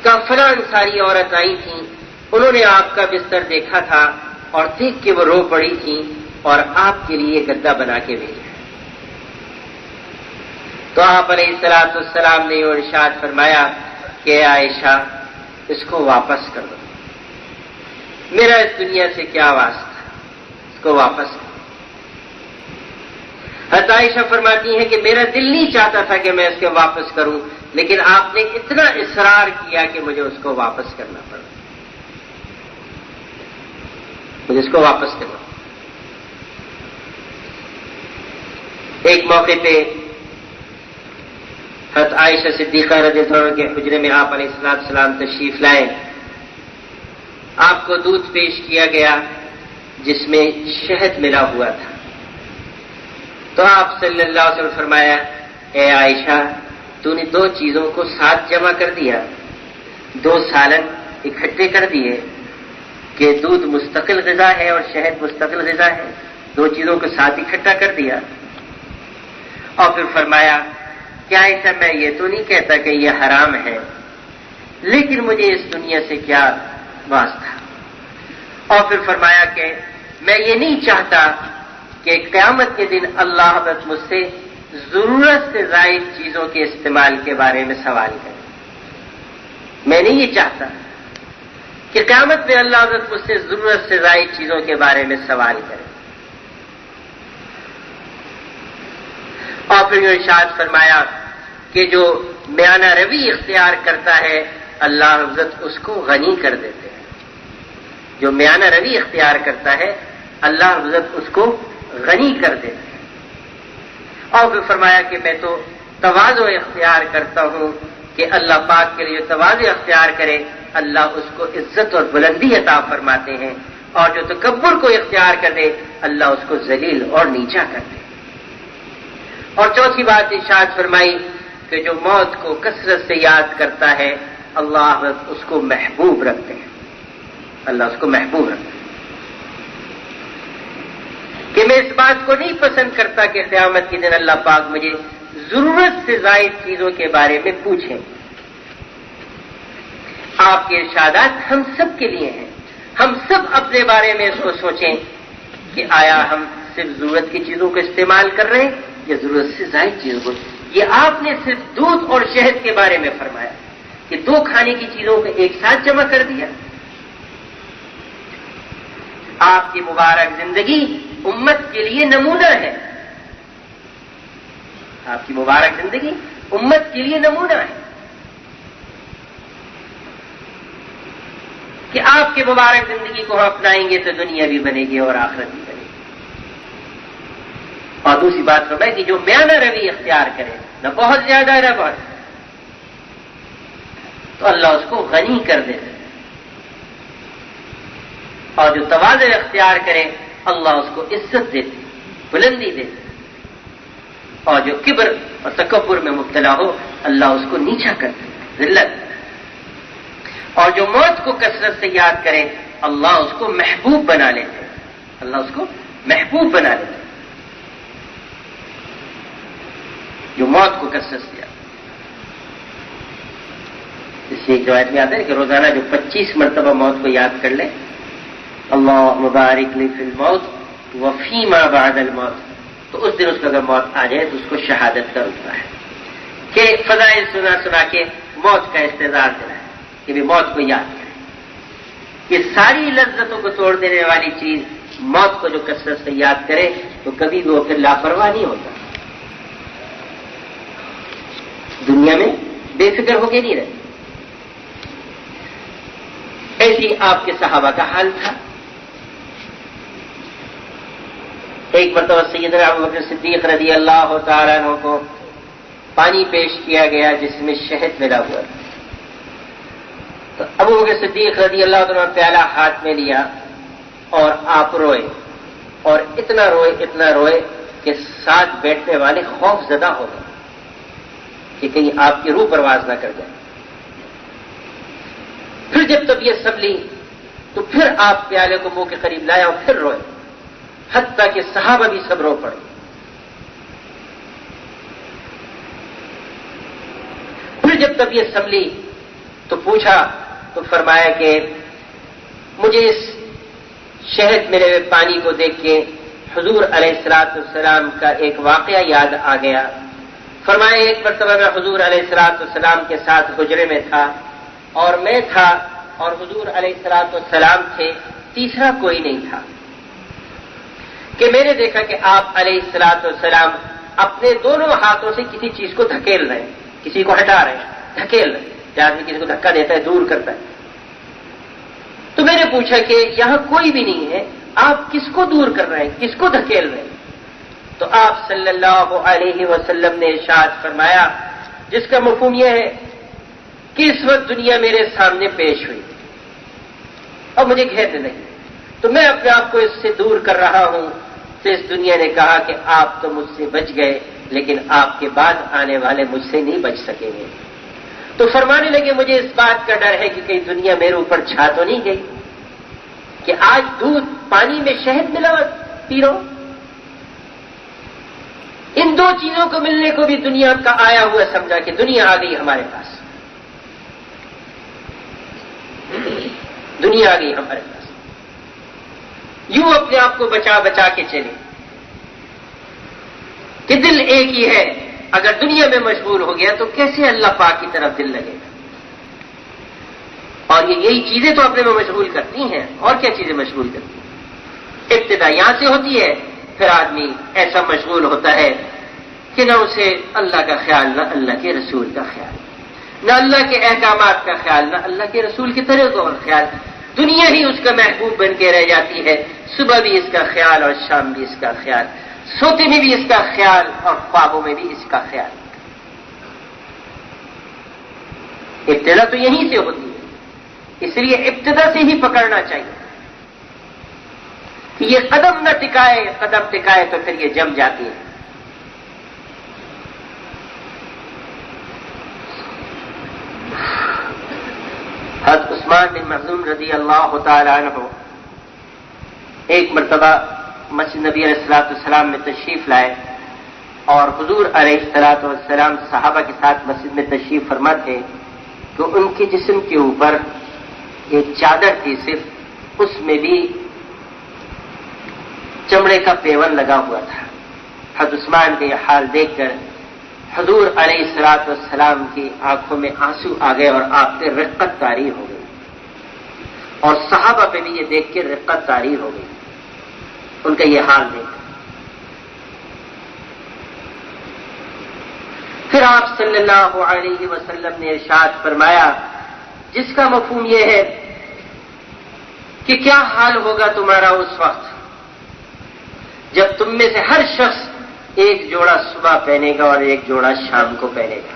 A: کہا فلاں انصاری عورت آئی تھیں، انہوں نے آپ کا بستر دیکھا تھا اور دیکھ کے وہ رو پڑی تھیں اور آپ کے لیے گدا بنا کے بھیجا. تو آپ علیہ الصلوۃ والسلام نے ارشاد فرمایا کہ اے عائشہ اس کو واپس کر دو، میرا اس دنیا سے کیا واسطہ، اس کو واپس کر دو. حضرت عائشہ فرماتی ہیں کہ میرا دل نہیں چاہتا تھا کہ میں اس کو واپس کروں، لیکن آپ نے اتنا اصرار کیا کہ مجھے اس کو واپس کرنا پڑا، مجھے اس کو واپس کرنا. ایک موقع پہ حضرت عائشہ صدیقہ رضی اللہ عنہا کے حجرے میں آپ علیہ السلام تشریف لائے. آپ کو دودھ پیش کیا گیا جس میں شہد ملا ہوا تھا. تو آپ صلی اللہ علیہ وسلم فرمایا اے عائشہ تو نے دو چیزوں کو ساتھ جمع کر دیا، دو سالن اکٹھے کر دیے کہ دودھ مستقل غذا ہے اور شہد مستقل غذا ہے، دو چیزوں کو ساتھ اکٹھا کر دیا. اور پھر فرمایا کیا ایسا میں یہ تو نہیں کہتا کہ یہ حرام ہے، لیکن مجھے اس دنیا سے کیا واسطہ. اور پھر فرمایا کہ میں یہ نہیں چاہتا کہ قیامت کے دن اللہ حضرت مجھ سے ضرورت سے زائد چیزوں کے استعمال کے بارے میں سوال کرے. میں نہیں یہ چاہتا کہ قیامت میں اللہ حضرت مجھ سے ضرورت سے زائد چیزوں کے بارے میں سوال کرے. اور پھر یہ ارشاد فرمایا کہ جو میانہ روی اختیار کرتا ہے اللہ حضرت اس کو غنی کر دیتے ہیں. جو میانہ روی اختیار کرتا ہے اللہ حضرت اس کو غنی کر دیتے ہیں. اور پھر فرمایا کہ میں تو تواضع اختیار کرتا ہوں کہ اللہ پاک کے لیے تواضع اختیار کرے اللہ اس کو عزت اور بلندی عطا فرماتے ہیں، اور جو تکبر کو اختیار کر دے اللہ اس کو ذلیل اور نیچا کر دے. اور چوتھی بات ارشاد فرمائی کہ جو موت کو کثرت سے یاد کرتا ہے اللہ اس کو محبوب رکھتے ہیں، اللہ اس کو محبوب رکھتے ہیں. کہ میں اس بات کو نہیں پسند کرتا کہ قیامت کے دن اللہ پاک مجھے ضرورت سے زائد چیزوں کے بارے میں پوچھیں. آپ کے ارشادات ہم سب کے لیے ہیں، ہم سب اپنے بارے میں اس کو سوچیں کہ آیا ہم صرف ضرورت کی چیزوں کو استعمال کر رہے ہیں یا ضرورت سے زائد چیزوں کو. یہ آپ نے صرف دودھ اور شہد کے بارے میں فرمایا کہ دو کھانے کی چیزوں کو ایک ساتھ جمع کر دیا. آپ کی مبارک زندگی امت کے لیے نمونہ ہے، آپ کی مبارک زندگی امت کے لیے نمونہ ہے کہ آپ کی مبارک زندگی کو ہم اپنائیں گے تو دنیا بھی بنے گی اور آخرت بھی بنے گی. اور دوسری بات فرمائے کہ جو میانہ روی اختیار کرے، نہ بہت زیادہ نہ بہت، تو اللہ اس کو غنی کر دے. اور جو تواضع اختیار کرے اللہ اس کو عزت دیتے، بلندی دیتے. اور جو کبر اور تکبر میں مبتلا ہو اللہ اس کو نیچا کرتے، ذلت. اور جو موت کو کثرت سے یاد کرے اللہ اس کو محبوب بنا لیتے، اللہ اس کو محبوب بنا لیتے. جو موت کو کثرت سے یاد. اس سے ایک روایت میں آتا ہے کہ روزانہ جو 25 مرتبہ موت کو یاد کر لے، اللہ مبارک لی فی الموت وفیما بعد الموت، تو اس دن اس کو اگر موت آ جائے تو اس کو شہادت کا رتبہ ہے کہ فضائل سنا سنا کے موت کا استعداد دلائے کہ بھی موت کو یاد کرے. یہ ساری لذتوں کو توڑ دینے والی چیز موت کو جو کثرت سے یاد کرے تو کبھی بھی وہ پھر لاپرواہ نہیں ہوتا، دنیا میں بے فکر ہو کے نہیں رہے. ایسی آپ کے صحابہ کا حال تھا. ایک مرتبہ سیدنا ابوبکر صدیق رضی اللہ تعالیٰ عنہ کو پانی پیش کیا گیا جس میں شہد ملا ہوا تھا. تو ابوبکر صدیق رضی اللہ تعالیٰ عنہ پیالہ ہاتھ میں لیا اور آپ روئے، اور اتنا روئے کہ ساتھ بیٹھنے والے خوف زدہ ہو گئے کہ کہیں آپ کی روح پرواز نہ کر جائے. پھر جب طبیعت سنبھلی تو پھر آپ پیالے کو منہ کے قریب لایا اور پھر روئے، حتیٰ کہ صحابہ بھی سب رو پڑے۔ پھر جب طبیعت سنبھلی تو پوچھا تو فرمایا کہ مجھے اس شہد ملے ہوئے پانی کو دیکھ کے حضور علیہ الصلوۃ والسلام کا ایک واقعہ یاد آ گیا۔ فرمایا ایک مرتبہ میں حضور علیہ الصلوۃ والسلام کے ساتھ حجرے میں تھا اور میں تھا اور حضور علیہ الصلوۃ والسلام تھے، تیسرا کوئی نہیں تھا، کہ میں نے دیکھا کہ آپ علیہ الصلوۃ والسلام اپنے دونوں ہاتھوں سے کسی چیز کو دھکیل رہے ہیں، کسی کو ہٹا رہے ہیں، دھکیل رہے ہیں، جہاں بھی کسی کو دھکا دیتا ہے دور کرتا ہے۔ تو میں نے پوچھا کہ یہاں کوئی بھی نہیں ہے، آپ کس کو دور کر رہے ہیں، کس کو دھکیل رہے ہیں؟ تو آپ صلی اللہ علیہ وسلم نے ارشاد فرمایا، جس کا مفہوم یہ ہے کہ اس وقت دنیا میرے سامنے پیش ہوئی اور مجھے گھیر نہیں، تو میں اپنے آپ کو اس سے دور کر رہا ہوں۔ تو اس دنیا نے کہا کہ آپ تو مجھ سے بچ گئے، لیکن آپ کے بعد آنے والے مجھ سے نہیں بچ سکیں گے۔ تو فرمانے لگے مجھے اس بات کا ڈر ہے کہ کہیں دنیا میرے اوپر چھا تو نہیں گئی کہ آج دودھ پانی میں شہد ملا پی رہا ہوں۔ ان دو چیزوں کو ملنے کو بھی دنیا کا آیا ہوا سمجھا کہ دنیا آ گئی ہمارے پاس، دنیا آ گئی ہمارے پاس، یوں اپنے آپ کو بچا بچا کے چلے کہ دل ایک ہی ہے، اگر دنیا میں مشغول ہو گیا تو کیسے اللہ پاک کی طرف دل لگے گا؟ اور یہی چیزیں تو اپنے میں مشغول کرتی ہیں، اور کیا چیزیں مشغول کرتی ہیں؟ ابتدا یہاں سے ہوتی ہے، پھر آدمی ایسا مشغول ہوتا ہے کہ نہ اسے اللہ کا خیال، نہ اللہ کے رسول کا خیال، نہ اللہ کے احکامات کا خیال، نہ اللہ کے رسول کے طریقوں کا خیال، دنیا ہی اس کا محبوب بن کے رہ جاتی ہے، صبح بھی اس کا خیال اور شام بھی اس کا خیال، سوتے میں بھی اس کا خیال اور خوابوں میں بھی اس کا خیال۔ ابتدا تو یہیں سے ہوتی ہے، اس لیے ابتدا سے ہی پکڑنا چاہیے کہ یہ قدم نہ ٹکائے، قدم ٹکائے تو پھر یہ جم جاتی ہے۔ حضرت عثمان بن مخزوم رضی اللہ تعالی عنہ ایک مرتبہ مسجد نبی علیہ الصلوۃ والسلام میں تشریف لائے اور حضور علیہ الصلوۃ والسلام صحابہ کے ساتھ مسجد میں تشریف فرما تھے تو ان کے جسم کے اوپر ایک چادر تھی، صرف اس میں بھی چمڑے کا پیون لگا ہوا تھا۔ حضرت عثمان کے یہ حال دیکھ کر حضور علیہ الصلوۃ والسلام کی آنکھوں میں آنسو آ گئے اور آپ سے رقت طاری ہو گئی، اور صحابہ پہ بھی یہ دیکھ کے رقت طاری ہو گئی ان کا یہ حال دیکھ۔ پھر آپ صلی اللہ علیہ وسلم نے ارشاد فرمایا، جس کا مفہوم یہ ہے کہ کیا حال ہوگا تمہارا اس وقت جب تم میں سے ہر شخص ایک جوڑا صبح پہنے گا اور ایک جوڑا شام کو پہنے گا۔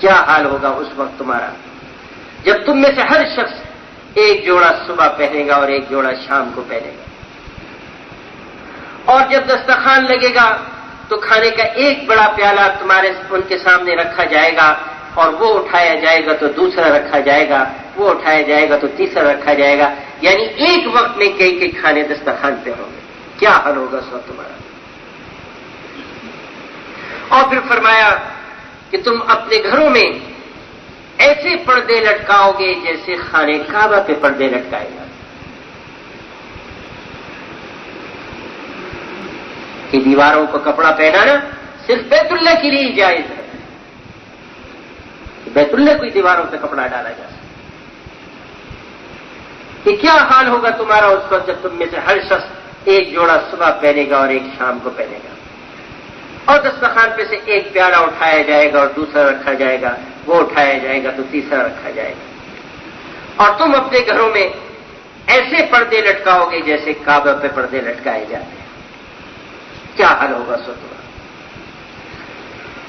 A: کیا حال ہوگا اس وقت تمہارا جب تم میں سے ہر شخص ایک جوڑا صبح پہنے گا اور ایک جوڑا شام کو پہنے گا۔ اور جب دسترخوان لگے گا تو کھانے کا ایک بڑا پیالہ تمہارے ان کے سامنے رکھا جائے گا، اور وہ اٹھایا جائے گا تو دوسرا رکھا جائے گا، وہ اٹھایا جائے گا تو تیسرا رکھا جائے گا، یعنی ایک وقت میں کئی کئی کھانے دسترخوان پہ ہوں گے۔ کیا حال ہوگا اس وقت تمہارا؟ اور پھر فرمایا کہ تم اپنے گھروں میں ایسے پردے لٹکاؤ گے جیسے خانے کعبہ پہ پردے لٹکائے گا، کہ دیواروں کو کپڑا پہنانا صرف بیت اللہ کے لیے جائز ہے، بیت اللہ کو دیواروں پہ کپڑا ڈالا جا سکتا۔ کہ کیا حال ہوگا تمہارا اس وقت جب تم میں سے ہر شخص ایک جوڑا صبح پہنے گا اور ایک شام کو پہنے گا، اور دسترخوان پہ سے ایک پیالہ اٹھایا جائے گا اور دوسرا رکھا جائے گا، وہ اٹھایا جائے گا تو تیسرا رکھا جائے گا، اور تم اپنے گھروں میں ایسے پردے لٹکاؤ گے جیسے کعبہ پہ پردے لٹکائے جاتے ہیں۔ کیا حال ہوگا سو تمہارا؟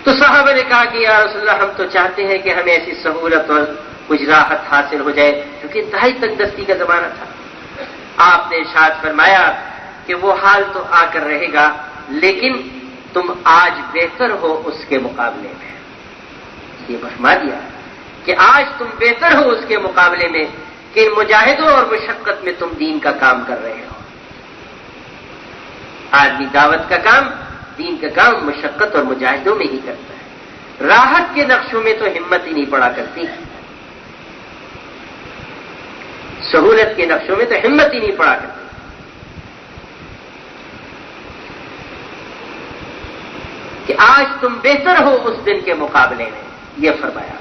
A: تو صحابہ نے کہا کہ یا رسول اللہ، ہم تو چاہتے ہیں کہ ہمیں ایسی سہولت اور کچھ راحت حاصل ہو جائے، کیونکہ انتہائی تنگ دستی کا زمانہ تھا۔ آپ نے ارشاد فرمایا کہ وہ حال تو آ کر رہے گا، لیکن تم آج بہتر ہو اس کے مقابلے میں۔ یہ فرما دیا کہ آج تم بہتر ہو اس کے مقابلے میں کہ ان مجاہدوں اور مشقت میں تم دین کا کام کر رہے ہو. آدمی دعوت کا کام، دین کا کام مشقت اور مجاہدوں میں ہی کرتا ہے. راحت کے نقشوں میں تو ہمت ہی نہیں پڑا کرتی، سہولت کے نقشوں میں تو ہمت ہی نہیں پڑا کرتی. کہ آج تم بہتر ہو اس دن کے مقابلے میں، یہ فرمایا.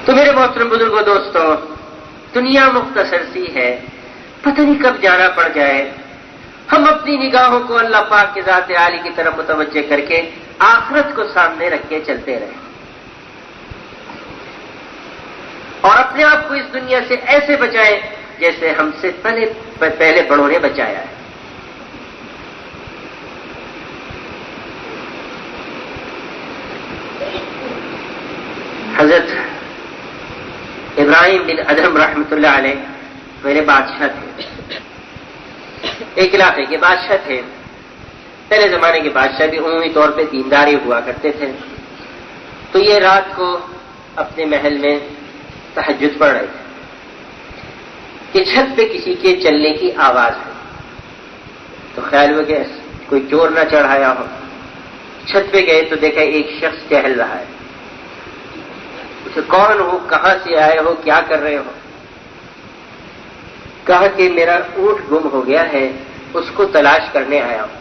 A: تو میرے محترم بزرگوں، دوستوں، دنیا مختصر سی ہے، پتہ نہیں کب جانا پڑ جائے. ہم اپنی نگاہوں کو اللہ پاک کی ذات عالی کی طرف متوجہ کر کے آخرت کو سامنے رکھ کے چلتے رہیں اور اپنے آپ کو اس دنیا سے ایسے بچائیں جیسے ہم سے پہلے بڑوں نے بچایا ہے. حضرت ابراہیم بن ادہم رحمۃ اللہ علیہ میرے بادشاہ تھے، ایک علاقے کے بادشاہ تھے. پہلے زمانے کے بادشاہ بھی عمومی طور پہ دیندار ہی ہوا کرتے تھے. تو یہ رات کو اپنے محل میں تہجد پڑھ رہے تھے کہ چھت پہ کسی کے چلنے کی آواز ہے. تو خیال ہوا کہ کوئی چور نہ چڑھایا ہو. چھت پہ گئے تو دیکھا ایک شخص ٹہل رہا ہے. کون ہو، کہاں سے آئے ہو، کیا کر رہے ہو؟ کہا کہ میرا اونٹ گم ہو گیا ہے، اس کو تلاش کرنے آیا ہوں.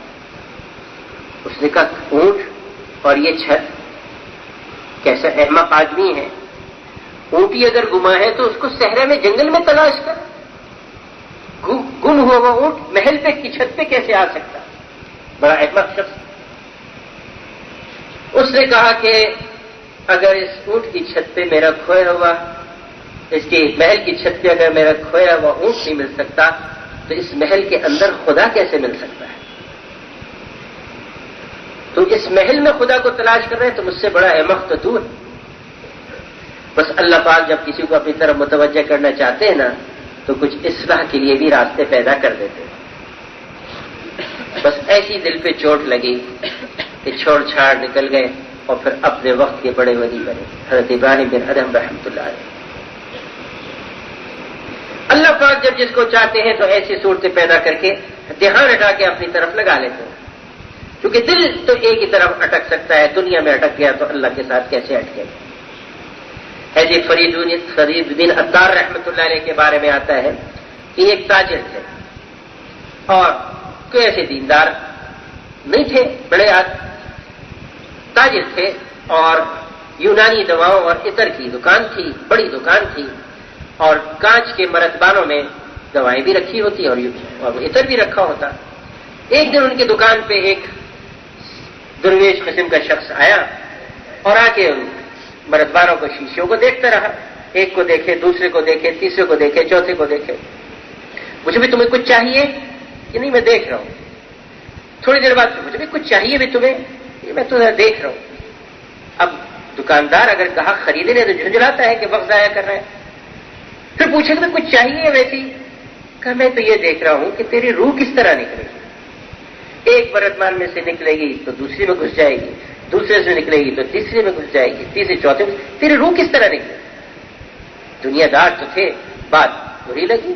A: اس نے کہا اونٹ اور یہ چھت، کیسا احمق آدمی ہے. اونٹ ہی اگر گما ہے تو اس کو صحرا میں جنگل میں تلاش کر. گم ہوا وہ اونٹ محل پہ کی چھت پہ کیسے آ سکتا؟ بڑا احمق شخص. اس نے کہا کہ اگر اس اونٹ کی چھت پہ میرا کھویا ہوا، اس کی محل کی چھت پہ اگر میرا کھویا ہوا اونٹ نہیں مل سکتا تو اس محل کے اندر خدا کیسے مل سکتا ہے؟ تو اس محل میں خدا کو تلاش کر رہے ہیں تو مجھ سے بڑا احمق تو دور. بس اللہ پاک جب کسی کو اپنی طرف متوجہ کرنا چاہتے ہیں نا تو کچھ اصلاح کے لیے بھی راستے پیدا کر دیتے ہیں. بس ایسی دل پہ چوٹ لگی کہ چھوڑ چھاڑ نکل گئے اور پھر اپنے وقت کے بڑے ولی بنے حضرت ابراہیم بن ادہم رحمۃ اللہ علیہ. اللہ پاک جب جس کو چاہتے ہیں تو ایسی صورتیں پیدا کر کے دھیان ہٹا کے اپنی طرف لگا لیتے ہیں. کیونکہ دل تو ایک ہی طرف اٹک سکتا ہے، دنیا میں اٹک گیا تو اللہ کے ساتھ کیسے اٹکے گا. ایسے فرید الدین عطار رحمۃ اللہ علیہ کے بارے میں آتا ہے کہ ایک تاجر تھے اور کوئی ایسے دیندار نہیں تھے، بڑے تاجر تھے اور یونانی دواؤں اور عطر کی دکان تھی، بڑی دکان تھی اور کانچ کے مرتبانوں میں دوائیں بھی رکھی ہوتی اور عطر بھی رکھا ہوتا. ایک دن ان کی دکان پہ ایک درویش قسم کا شخص آیا اور آ کے مرتبانوں کو، شیشوں کو دیکھتا رہا. ایک کو دیکھے، دوسرے کو دیکھے، تیسرے کو دیکھے، چوتھے کو دیکھے. مجھے بھی تمہیں کچھ چاہیے کہ نہیں؟ میں دیکھ رہا ہوں. تھوڑی دیر بعد مجھے بھی کچھ چاہیے بھی تمہیں؟ میں تمہیں دیکھ رہا ہوں. اب دکاندار اگر گاہک خریدنے تو جھنجھلاتا ہے کہ وقت ضائع کر رہا ہے. پھر پوچھے کہ کچھ چاہیے ویسی؟ کہا میں تو یہ دیکھ رہا ہوں کہ تیری روح کس طرح نکلے گی. ایک برتمان میں سے نکلے گی تو دوسری میں گھس جائے گی، دوسرے سے نکلے گی تو تیسرے میں گھس جائے گی، تیسرے چوتھے میں. تیری روح کس طرح نکلے؟ دنیا دار تو تھے، بات بری لگی،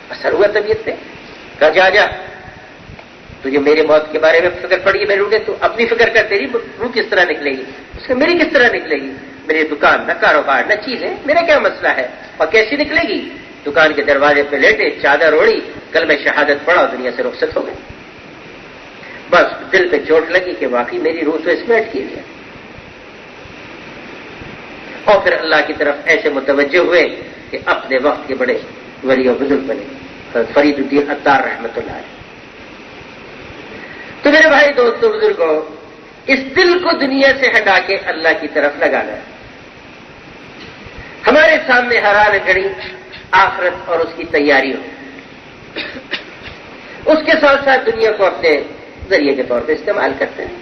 A: اثر ہوا طبیعت پہ. کہا جا تجھے میرے موت کے بارے میں فکر پڑی میرے روح، تو اپنی فکر کر، تیری روح کس طرح نکلے گی؟ اس کا میری کس طرح نکلے گی؟ میری دکان نہ کاروبار نہ چیزیں، میرا کیا مسئلہ ہے؟ اور کیسی نکلے گی؟ دکان کے دروازے پہ لیٹے، چادر اوڑی، کلمہ شہادت پڑھا اور دنیا سے رخصت ہو گئے. بس دل پہ چوٹ لگی کہ واقعی میری روح تو اس میں اٹکی ہوئی ہے. اور پھر اللہ کی طرف ایسے متوجہ ہوئے کہ اپنے وقت کے بڑے ولی و بزرگ بنے فرید الدین عطار رحمۃ اللہ علیہ. تو میرے بھائی دوستوں بزرگوں، اس دل کو دنیا سے ہٹا کے اللہ کی طرف لگانا ہے. ہمارے سامنے ہر آن گھڑی آخرت اور اس کی تیاری ہو، اس کے ساتھ ساتھ دنیا کو اپنے ذریعے کے طور پہ استعمال کرتے ہیں،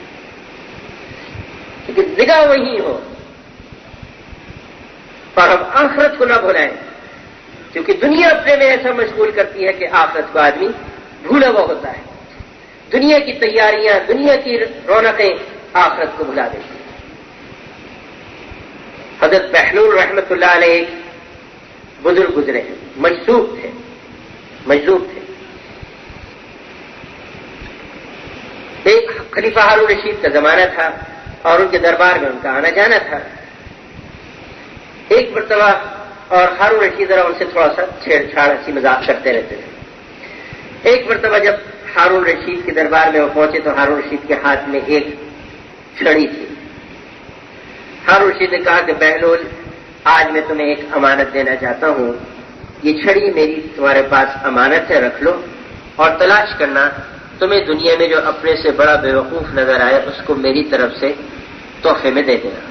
A: لیکن نگاہ وہی ہو اور ہم آخرت کو نہ بھولائیں. کیونکہ دنیا اپنے میں ایسا مشغول کرتی ہے کہ آخرت کو آدمی بھولا ہوا ہوتا ہے. دنیا کی تیاریاں، دنیا کی رونقیں آخرت کو بھلا دیتی ہیں۔ حضرت بہلول رحمۃ اللہ علیہ ایک بزرگ گزرے ہیں، مجذوب تھے۔ ایک خلیفہ ہارون رشید کا زمانہ تھا اور ان کے دربار میں ان کا آنا جانا تھا۔ ایک مرتبہ اور ہارون رشید ذرا ان سے تھوڑا سا چھیڑ چھاڑ ہنسی مذاق کرتے رہتے تھے۔ ایک مرتبہ جب ہارون رشید کے دربار میں وہ پہنچے تو ہارون رشید کے ہاتھ میں ایک چھڑی تھی۔ ہارون رشید نے کہا کہ بہلول، آج میں تمہیں ایک امانت دینا چاہتا ہوں، یہ چھڑی میری تمہارے پاس امانت ہے، رکھ لو اور تلاش کرنا، تمہیں دنیا میں جو اپنے سے بڑا بیوقوف نظر آئے اس کو میری طرف سے تحفے میں دے دینا۔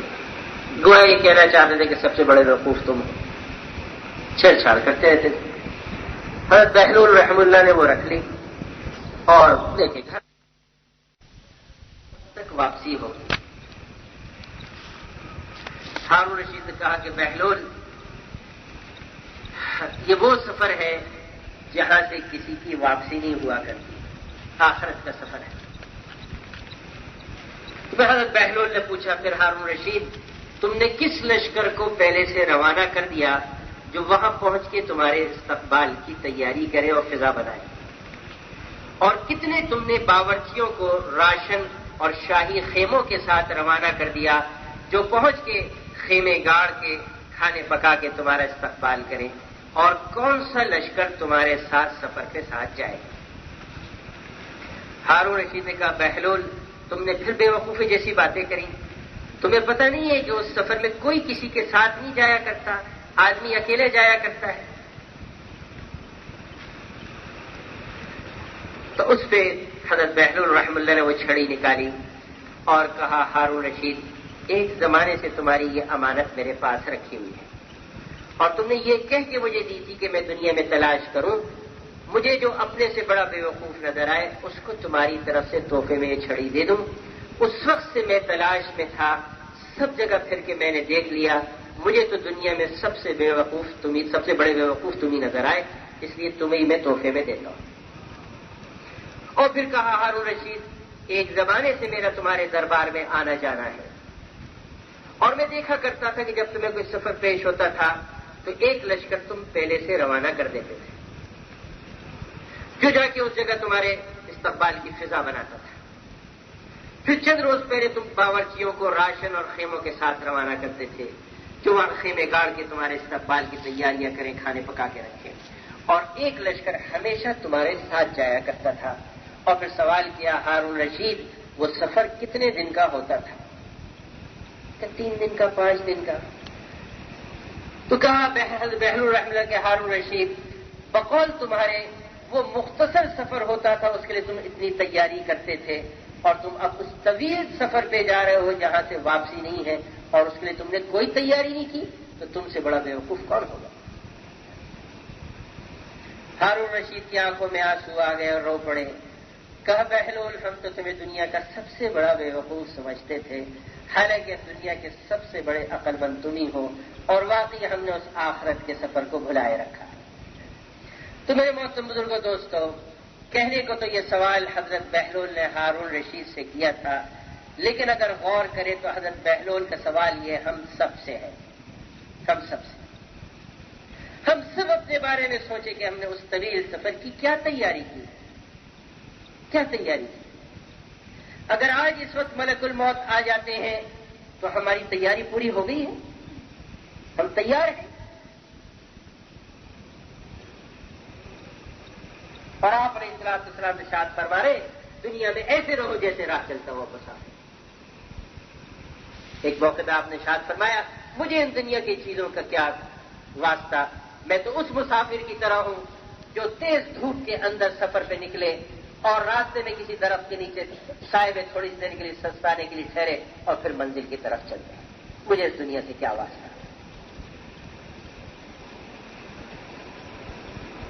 A: گویا یہ کہنا چاہتے تھے کہ سب سے بڑے بیوقوف تم ہو، چھیڑ چھاڑ کرتے رہتے تھے۔ حضرت بہلول رحم اللہ نے وہ رکھ لی اور دیکھے گھر تک واپسی ہوگی۔ ہارون رشید نے کہا کہ بہلول، یہ وہ سفر ہے جہاں سے کسی کی واپسی نہیں ہوا کرتی، آخرت کا سفر ہے۔ حضرت بہلول نے پوچھا، پھر ہارون رشید، تم نے کس لشکر کو پہلے سے روانہ کر دیا جو وہاں پہنچ کے تمہارے استقبال کی تیاری کرے اور فضا بنائے؟ اور کتنے تم نے باورچیوں کو راشن اور شاہی خیموں کے ساتھ روانہ کر دیا جو پہنچ کے خیمے گاڑ کے کھانے پکا کے تمہارا استقبال کریں؟ اور کون سا لشکر تمہارے ساتھ سفر کے ساتھ جائے؟ ہارون رشید نے کہا، بہلول، تم نے پھر بے وقوفی جیسی باتیں کری۔ تمہیں پتہ نہیں ہے کہ اس سفر میں کوئی کسی کے ساتھ نہیں جایا کرتا، آدمی اکیلے جایا کرتا ہے۔ تو اس پہ حضرت بہلول رحم اللہ نے وہ چھڑی نکالی اور کہا، ہارون رشید، ایک زمانے سے تمہاری یہ امانت میرے پاس رکھی ہوئی ہے اور تم نے یہ کہہ کے مجھے دی تھی کہ میں دنیا میں تلاش کروں، مجھے جو اپنے سے بڑا بیوقوف نظر آئے اس کو تمہاری طرف سے تحفے میں یہ چھڑی دے دوں۔ اس وقت سے میں تلاش میں تھا، سب جگہ پھر کے میں نے دیکھ لیا، مجھے تو دنیا میں سب سے بڑے بیوقوف تم ہی نظر آئے، اس لیے تمہیں میں تحفے میں دیتا ہوں۔ اور پھر کہا، ہارون رشید، ایک زمانے سے میرا تمہارے دربار میں آنا جانا ہے اور میں دیکھا کرتا تھا کہ جب تمہیں کوئی سفر پیش ہوتا تھا تو ایک لشکر تم پہلے سے روانہ کر دیتے تھے جو جا کے اس جگہ تمہارے استقبال کی فضا بناتا تھا۔ پھر چند روز پہلے تم باورچیوں کو راشن اور خیموں کے ساتھ روانہ کرتے تھے جو وہاں خیمے گاڑ کے تمہارے استقبال کی تیاریاں کریں، کھانے پکا کے رکھیں، اور ایک لشکر ہمیشہ تمہارے ساتھ جایا کرتا تھا۔ اور پھر سوال کیا، ہارون رشید، وہ سفر کتنے دن کا ہوتا تھا؟ کہ 3 دن کا، 5 دن کا؟ تو کہا بہلول رحمہ اللہ کہ ہارون رشید، بقول تمہارے وہ مختصر سفر ہوتا تھا، اس کے لیے تم اتنی تیاری کرتے تھے، اور تم اب اس طویل سفر پہ جا رہے ہو جہاں سے واپسی نہیں ہے اور اس کے لیے تم نے کوئی تیاری نہیں کی، تو تم سے بڑا بیوقوف کون ہوگا؟ ہارون رشید کی آنکھوں میں آنسو آ گئے اور رو پڑے۔ کہا، بہلول، ہم تو تمہیں دنیا کا سب سے بڑا بیوقوف سمجھتے تھے، حالانکہ دنیا کے سب سے بڑے عقل مند تم ہی ہو، اور واقعی ہم نے اس آخرت کے سفر کو بھلائے رکھا۔ تو میرے محترم بزرگوں، دوستو، کہنے کو تو یہ سوال حضرت بہلول نے ہارون رشید سے کیا تھا، لیکن اگر غور کرے تو حضرت بہلول کا سوال یہ ہم سب سے ہے، ہم سب سے۔ ہم سب اپنے بارے میں سوچے کہ ہم نے اس طویل سفر کی کیا تیاری کی، کیا تیاری کی۔ اگر آج اس وقت ملک الموت آ جاتے ہیں تو ہماری تیاری پوری ہو گئی ہے، ہم تیار ہیں۔ اور آپ علیہ السلام ارشاد فرما رہے، دنیا میں ایسے رہو جیسے راہ چلتا ہوا بسا۔ ایک موقع پہ آپ نے ارشاد فرمایا، مجھے ان دنیا کی چیزوں کا کیا واسطہ، میں تو اس مسافر کی طرح ہوں جو تیز دھوپ کے اندر سفر پہ نکلے اور راستے میں کسی درخت کے نیچے سائے میں تھوڑی سی دیر کے لیے سستانے کے لیے ٹھہرے اور پھر منزل کی طرف چل جائے۔ مجھے اس دنیا سے کیا واسطہ؟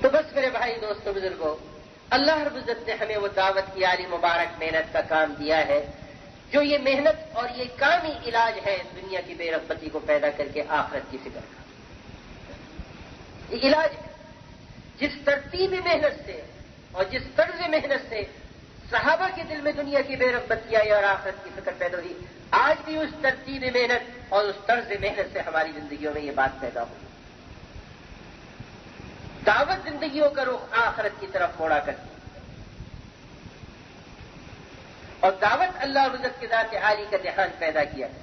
A: تو بس میرے بھائی، دوستوں، بزرگوں، اللہ رب العزت نے ہمیں وہ دعوت کی عالی مبارک محنت کا کام دیا ہے، جو یہ محنت اور یہ کام ہی علاج ہے دنیا کی بے رغبتی کو پیدا کر کے آخرت کی فکر کا۔ یہ علاج ہے، جس ترتیب محنت سے اور جس طرز محنت سے صحابہ کے دل میں دنیا کی بے رغبتی آئی اور آخرت کی فکر پیدا ہوئی. آج بھی اس ترتیب محنت اور اس طرز محنت سے ہماری زندگیوں میں یہ بات پیدا ہوئی. دعوت زندگیوں کا رخ آخرت کی طرف موڑا کرتی اور دعوت اللہ رزق کے ذات عالی کا دھیان پیدا کیا ہے.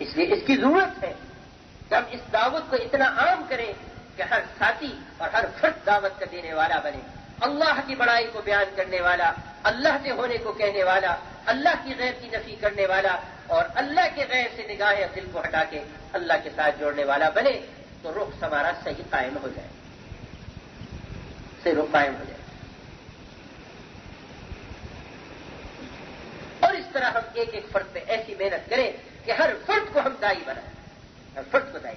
A: اس لیے اس کی ضرورت ہے کہ ہم اس دعوت کو اتنا عام کریں کہ ہر ساتھی اور ہر فرد دعوت کا دینے والا بنے. اللہ کی بڑائی کو بیان کرنے والا، اللہ سے ہونے کو کہنے والا، اللہ کی غیر کی نفی کرنے والا اور اللہ کے غیر سے نگاہیں دل کو ہٹا کے اللہ کے ساتھ جوڑنے والا بنے تو رخ ہمارا صحیح قائم ہو جائے، سے رخ قائم ہو جائے. اور اس طرح ہم ایک ایک فرد پہ ایسی محنت کریں کہ ہر فرد کو ہم دائی بنائیں، ہر فرد کو دائی.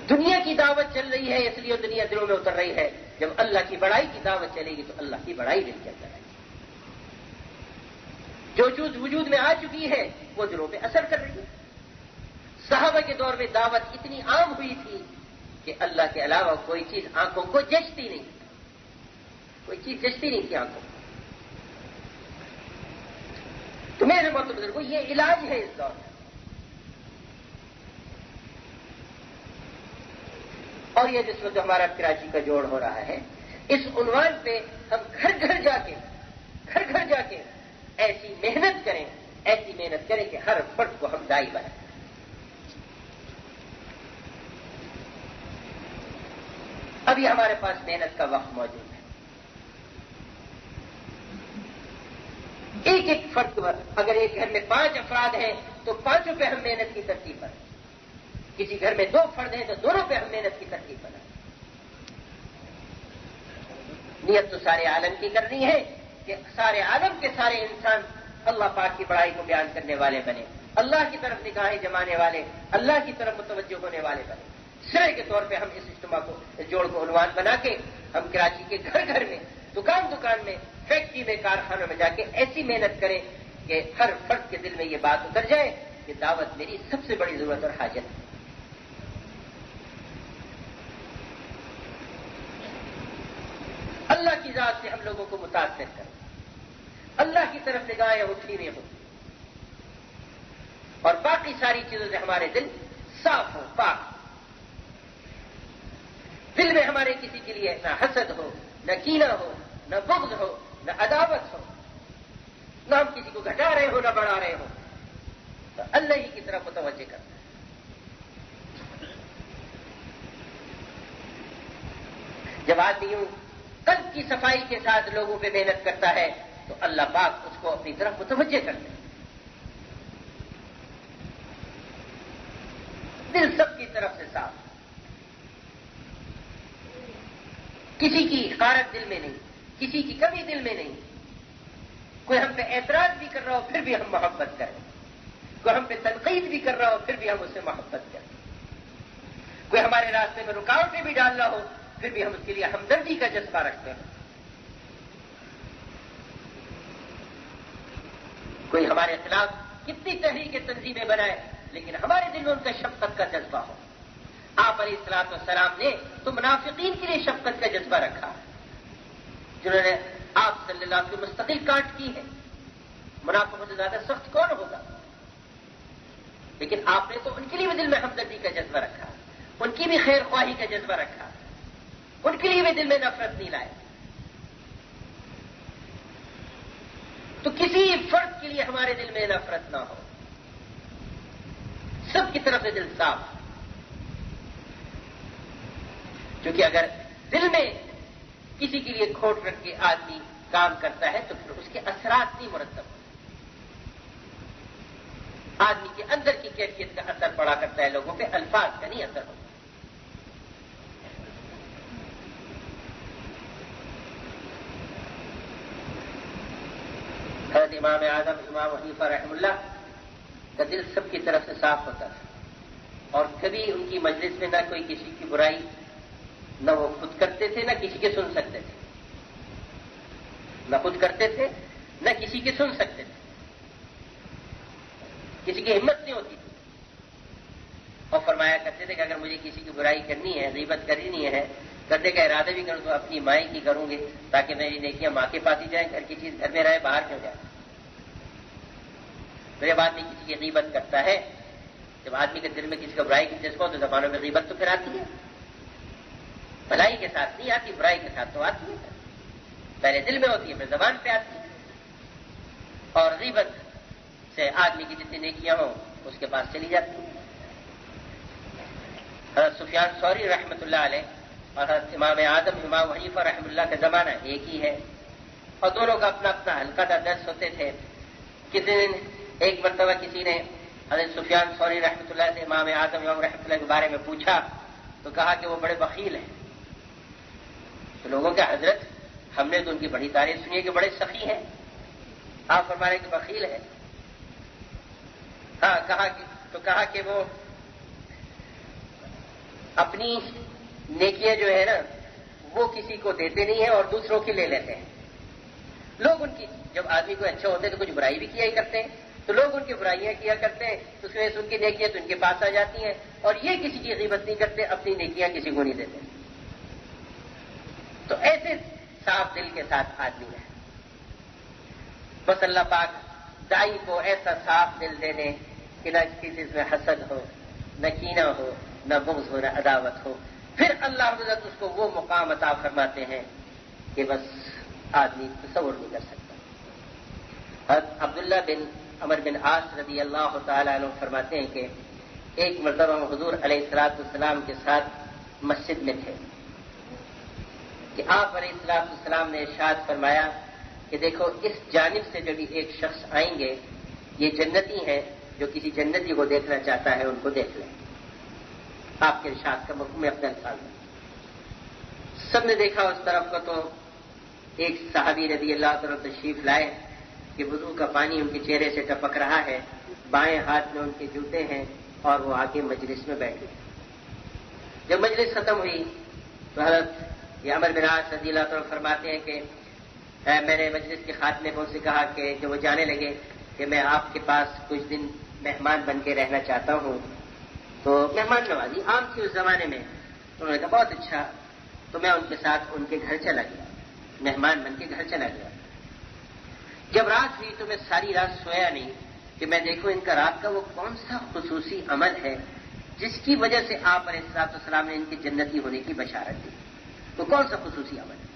A: دنیا کی دعوت چل رہی ہے اس لیے دنیا دلوں میں اتر رہی ہے. جب اللہ کی بڑائی کی دعوت چلے گی تو اللہ کی بڑائی دل کے اندر آئے گی. جو چیز وجود میں آ چکی ہے وہ دلوں پہ اثر کر رہی ہے. صحابہ کے دور میں دعوت اتنی عام ہوئی تھی کہ اللہ کے علاوہ کوئی چیز آنکھوں کو جچتی نہیں، کوئی چیز جچتی نہیں تھی آنکھوں کو. تو میرے بہت بزرگوں یہ علاج ہے اس دور میں. اور یہ جس وقت ہمارا کراچی کا جوڑ ہو رہا ہے اس عنوان پہ ہم گھر گھر جا کے ایسی محنت کریں کہ ہر فرد کو ہم دائی بنائیں. ابھی ہمارے پاس محنت کا وقت موجود ہے. ایک ایک فرد پر اگر ایک گھر میں 5 افراد ہیں تو 5 پہ ہم محنت کی ترتیب بنائیں. کسی گھر میں 2 فرد ہیں تو دونوں پہ ہم محنت کی ترتیب بنائیں. نیت تو سارے عالم کی کرنی ہے کہ سارے عالم کے سارے انسان اللہ پاک کی بڑائی کو بیان کرنے والے بنے، اللہ کی طرف نگاہیں جمانے والے، اللہ کی طرف متوجہ ہونے والے بنے. سرے کے طور پہ ہم اس اجتماع کو، اس جوڑ کو عنوان بنا کے ہم کراچی کے گھر گھر میں، دکان میں، فیکٹری میں، کارخانوں میں جا کے ایسی محنت کریں کہ ہر فرد کے دل میں یہ بات اتر جائے کہ دعوت میری سب سے بڑی ضرورت اور حاجت ہے. اللہ کی ذات سے ہم لوگوں کو متاثر کریں، اللہ کی طرف نگاہیں اٹھی ہوئی ہوں اور باقی ساری چیزوں سے ہمارے دل صاف ہو، پاک. دل میں ہمارے کسی کے لیے نہ حسد ہو، نہ کینہ ہو، نہ بغض ہو، نہ عداوت ہو، نہ ہم کسی کو گھٹا رہے ہو نہ بڑھا رہے ہو. تو اللہ ہی کی طرف متوجہ کرنا. جب آدمی یوں قلب کی صفائی کے ساتھ لوگوں پہ محنت کرتا ہے تو اللہ پاک اس کو اپنی طرف متوجہ کرتے ہیں. دل سب کی طرف سے صاف، کسی کی حقارت دل میں نہیں، کسی کی کمی دل میں نہیں. کوئی ہم پہ اعتراض بھی کر رہا ہو پھر بھی ہم محبت کریں، کوئی ہم پہ تنقید بھی کر رہا ہو پھر بھی ہم اس سے محبت کریں، کوئی ہمارے راستے میں رکاوٹیں بھی ڈال رہا ہو پھر بھی ہم اس کے لیے ہمدردی کا جذبہ رکھتے ہیں. کوئی ہمارے خلاف کتنی تحریک تنظیمیں بنائے لیکن ہمارے دل میں ان کا شفقت کا جذبہ ہو. آپ علیہ الصلوۃ والسلام نے تو منافقین کے لیے شفقت کا جذبہ رکھا جنہوں نے آپ صلی اللہ علیہ وسلم کی مستقل کاٹ کی ہے. منافقوں سے زیادہ سخت کون ہوگا؟ لیکن آپ نے تو ان کے لیے بھی دل میں ہمدردی کا جذبہ رکھا، ان کی بھی خیر خواہی کا جذبہ رکھا، ان کے لیے بھی دل میں نفرت نہیں لائے. تو کسی فرد کے لیے ہمارے دل میں نفرت نہ ہو، سب کی طرف سے دل صاف. کیونکہ اگر دل میں کسی کے لیے کھوٹ رکھ کے آدمی کام کرتا ہے تو پھر اس کے اثرات نہیں مرتب ہوتے. آدمی کے اندر کی کیفیت کا اثر پڑا کرتا ہے، لوگوں پہ الفاظ کا نہیں اثر ہوتا. حضرت امام اعظم امام حنیفہ رحمہ اللہ کا دل سب کی طرف سے صاف ہوتا تھا اور کبھی ان کی مجلس میں نہ کوئی کسی کی برائی نہ وہ خود کرتے تھے نہ کسی کے سن سکتے تھے، نہ خود کرتے تھے نہ کسی کے سن سکتے تھے، کسی کی ہمت نہیں ہوتی تھی. اور فرمایا کرتے تھے کہ اگر مجھے کسی کی برائی کرنی ہے، غیبت کرنی ہے، کرنے کا ارادہ بھی کروں تو اپنی ماں کی کروں گے تاکہ میری نیکیاں ماں کے پاس ہی جائیں، گھر کی چیز گھر میں رہے، باہر کیوں جائے۔ میرے بعد میں کسی کی غیبت کرتا ہے، جب آدمی کے دل میں کسی کا برائی کی جذبہ ہو تو زبانوں میں غیبت تو پھر آتی ہے، بھلائی کے ساتھ نہیں آتی، برائی کے ساتھ تو آتی ہے، پہلے دل میں ہوتی ہے پھر زبان پہ آتی ہے، اور غیبت سے آدمی کی جتنی نیکیاں ہوں اس کے پاس چلی جاتی ہیں۔ حضرت سفیان ثوری رحمۃ اللہ علیہ اور حضرت امام اعظم امام حنیفہ رحمۃ اللہ کا زمانہ ایک ہی ہے، اور دونوں کا اپنا اپنا ہلکا درس ہوتے تھے۔ کسی دن ایک مرتبہ کسی نے حضرت سفیان ثوری رحمۃ اللہ سے امام اعظم امام رحمۃ اللہ کے بارے میں پوچھا تو کہا کہ وہ بڑے بخیل ہیں۔ تو لوگوں کے حضرت ہم نے تو ان کی بڑی تعریف سنی ہے کہ بڑے سخی ہیں، آپ فرما رہے کہ بخیل ہے؟ ہاں، کہا کہ وہ اپنی نیکیاں جو ہے نا وہ کسی کو دیتے نہیں ہیں اور دوسروں کی لے لیتے ہیں۔ لوگ ان کی، جب آدمی کو اچھا ہوتے ہیں تو کچھ برائی بھی کیا ہی کرتے ہیں، تو لوگ ان کی برائیاں کیا کرتے ہیں، تو اس میں سے ان کی نیکیاں تو ان کے پاس آ جاتی ہیں، اور یہ کسی کی غیبت نہیں کرتے، اپنی نیکیاں کسی کو نہیں دیتے۔ تو ایسے صاف دل کے ساتھ آدمی ہے، بس اللہ پاک دائی کو ایسا صاف دل دے دے کہ نہ کسی میں حسد ہو، نہ کینہ ہو، نہ بغض ہو، نہ عداوت ہو، پھر اللہ رب العزت اس کو وہ مقام عطا فرماتے ہیں کہ بس آدمی تصور نہیں کر سکتا۔ حضرت عبداللہ بن عمر بن عاص رضی اللہ تعالیٰ عنہ فرماتے ہیں کہ ایک مرتبہ ہم حضور علیہ الصلوۃ والسلام کے ساتھ مسجد میں تھے کہ آپ علیہ الصلوۃ والسلام نے ارشاد فرمایا کہ دیکھو اس جانب سے جو بھی ایک شخص آئیں گے یہ جنتی ہیں، جو کسی جنتی کو دیکھنا چاہتا ہے ان کو دیکھ لیں۔ آپ کے ارشاد کا مفہوم اپنے الفاظ میں سب نے دیکھا اس طرف کا، تو ایک صحابی رضی اللہ تعالیٰ تشریف لائے کہ وضو کا پانی ان کے چہرے سے ٹپک رہا ہے، بائیں ہاتھ میں ان کے جوتے ہیں، اور وہ آ کے مجلس میں بیٹھے۔ جب مجلس ختم ہوئی تو حضرت عمر بن عاص رضی اللہ تعالیٰ فرماتے ہیں کہ میں نے مجلس کے خاتمے کو ان سے کہا کہ وہ جانے لگے کہ میں آپ کے پاس کچھ دن مہمان بن کے رہنا چاہتا ہوں۔ تو مہمان نوازی عام تھی اس زمانے میں، تو انہوں نے کہا بہت اچھا، تو میں ان کے ساتھ ان کے گھر چلا گیا، مہمان بن کے گھر چلا گیا۔ جب رات ہوئی تو میں ساری رات سویا نہیں کہ میں دیکھوں ان کا رات کا وہ کون سا خصوصی عمل ہے جس کی وجہ سے آپ علیہ الصلوۃ والسلام نے ان کی جنتی ہونے کی بشارت دی، تو کون سا خصوصی عمل ہے؟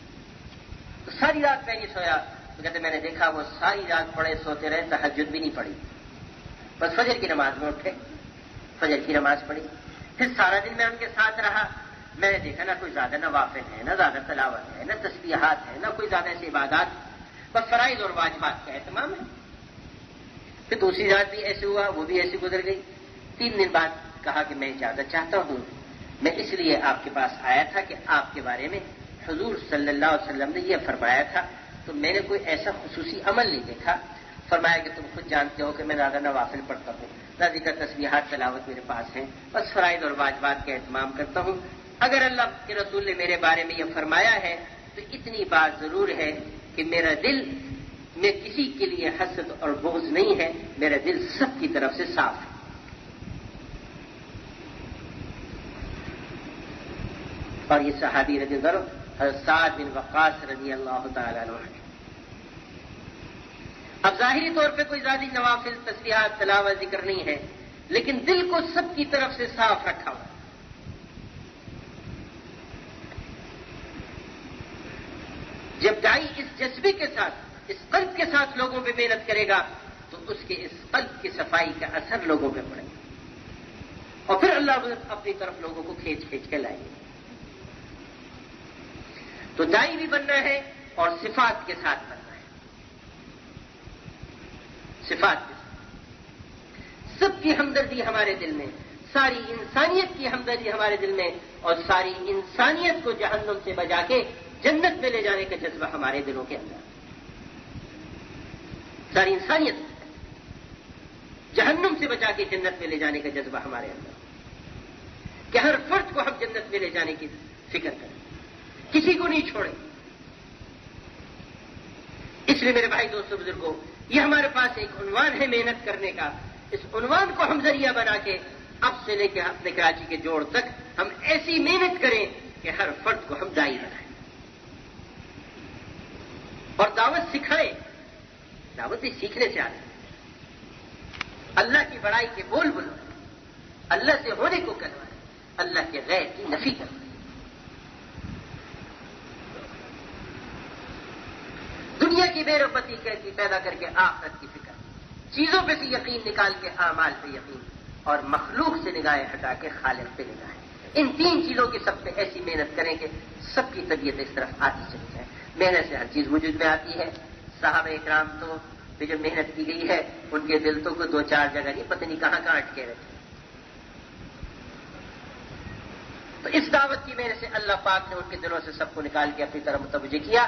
A: تو ساری رات میں نہیں سویا، تو کہتے میں نے دیکھا وہ ساری رات پڑے سوتے رہے، تہجد بھی نہیں پڑی، بس فجر کی نماز میں اٹھے، فجر کی نماز پڑھی، پھر سارا دن میں ان کے ساتھ رہا۔ میں نے دیکھا نہ کوئی زیادہ نوافل ہے، نہ زیادہ تلاوت ہے، نہ تسبیحات ہے، نہ کوئی زیادہ ایسی عبادات، بس فرائض اور واجبات کا اہتمام ہے۔ پھر دوسری رات بھی ایسے ہوا، وہ بھی ایسی گزر گئی۔ 3 دن بعد کہا کہ میں اجازت چاہتا ہوں، میں اس لیے آپ کے پاس آیا تھا کہ آپ کے بارے میں حضور صلی اللہ علیہ وسلم نے یہ فرمایا تھا، تو میں نے کوئی ایسا خصوصی عمل نہیں دیکھا۔ فرمایا کہ تم خود جانتے ہو کہ میں زیادہ نوافل پڑھتا ہوں، نہ ذکر تسبیحات تلاوت میرے پاس ہیں، بس فرائض اور واجبات کا اہتمام کرتا ہوں۔ اگر اللہ کے رسول نے میرے بارے میں یہ فرمایا ہے تو اتنی بات ضرور ہے کہ میرا دل میں کسی کے لیے حسد اور بغض نہیں ہے، میرا دل سب کی طرف سے صاف ہے۔ اور یہ صحابی رضی اللہ عنہ حضرت سعد بن وقاص رضی اللہ تعالیٰ عنہ ہے۔ اب ظاہری طور پہ کوئی زیادہ نوافل تسبیحات تلاوت ذکر نہیں ہے، لیکن دل کو سب کی طرف سے صاف رکھا ہوا۔ جب داعی اس جذبے کے ساتھ، اس قلب کے ساتھ لوگوں پہ محنت کرے گا تو اس کے اس قلب کی صفائی کا اثر لوگوں پہ پڑے گا، اور پھر اللہ اپنی طرف لوگوں کو کھینچ کھینچ کے لائے گا۔ تو داعی بھی بننا ہے اور صفات کے ساتھ بننا ہے، صفات کے ساتھ۔ سب کی ہمدردی ہمارے دل میں، ساری انسانیت کی ہمدردی ہمارے دل میں، اور ساری انسانیت کو جہنم سے بچا کے جنت میں لے جانے کا جذبہ ہمارے دلوں کے اندر، ساری انسانیت جہنم سے بچا کے جنت میں لے جانے کا جذبہ ہمارے اندر، کہ ہر فرد کو ہم جنت میں لے جانے کی فکر کریں، کسی کو نہیں چھوڑیں۔ اس لیے میرے بھائی دوستوں بزرگوں، یہ ہمارے پاس ایک عنوان ہے محنت کرنے کا، اس عنوان کو ہم ذریعہ بنا کے اب سے لے کے اپنے کراچی کے جوڑ تک ہم ایسی محنت کریں کہ ہر فرد کو ہم داعی بنائیں اور دعوت سکھائیں. دعوت بھی سیکھنے سے آتی ہے. اللہ کی بڑائی کے بول بلوائیں, اللہ سے ہونے کو کروائیں, اللہ کے غیر کی نفی کروائیں. دنیا کی بے رغبتی کی پیدا کر کے آخرت کی فکر, چیزوں پہ سے یقین نکال کے اعمال پہ یقین, اور مخلوق سے نگاہیں ہٹا کے خالق پہ نگاہیں. ان تین چیزوں کی سب پہ ایسی محنت کریں کہ سب کی طبیعت اس طرف آتی چلی جائے. محنت سے ہر چیز وجود میں آتی ہے. صحابہ اکرام تو پہ جو محنت کی گئی ہے ان کے دل تو کو دو چار جگہ نہیں, پتہ نہیں کہاں کہاں اٹکے رہتے. تو اس دعوت کی محنت سے اللہ پاک نے ان کے دلوں سے سب کو نکال کے اپنی طرف متوجہ کیا.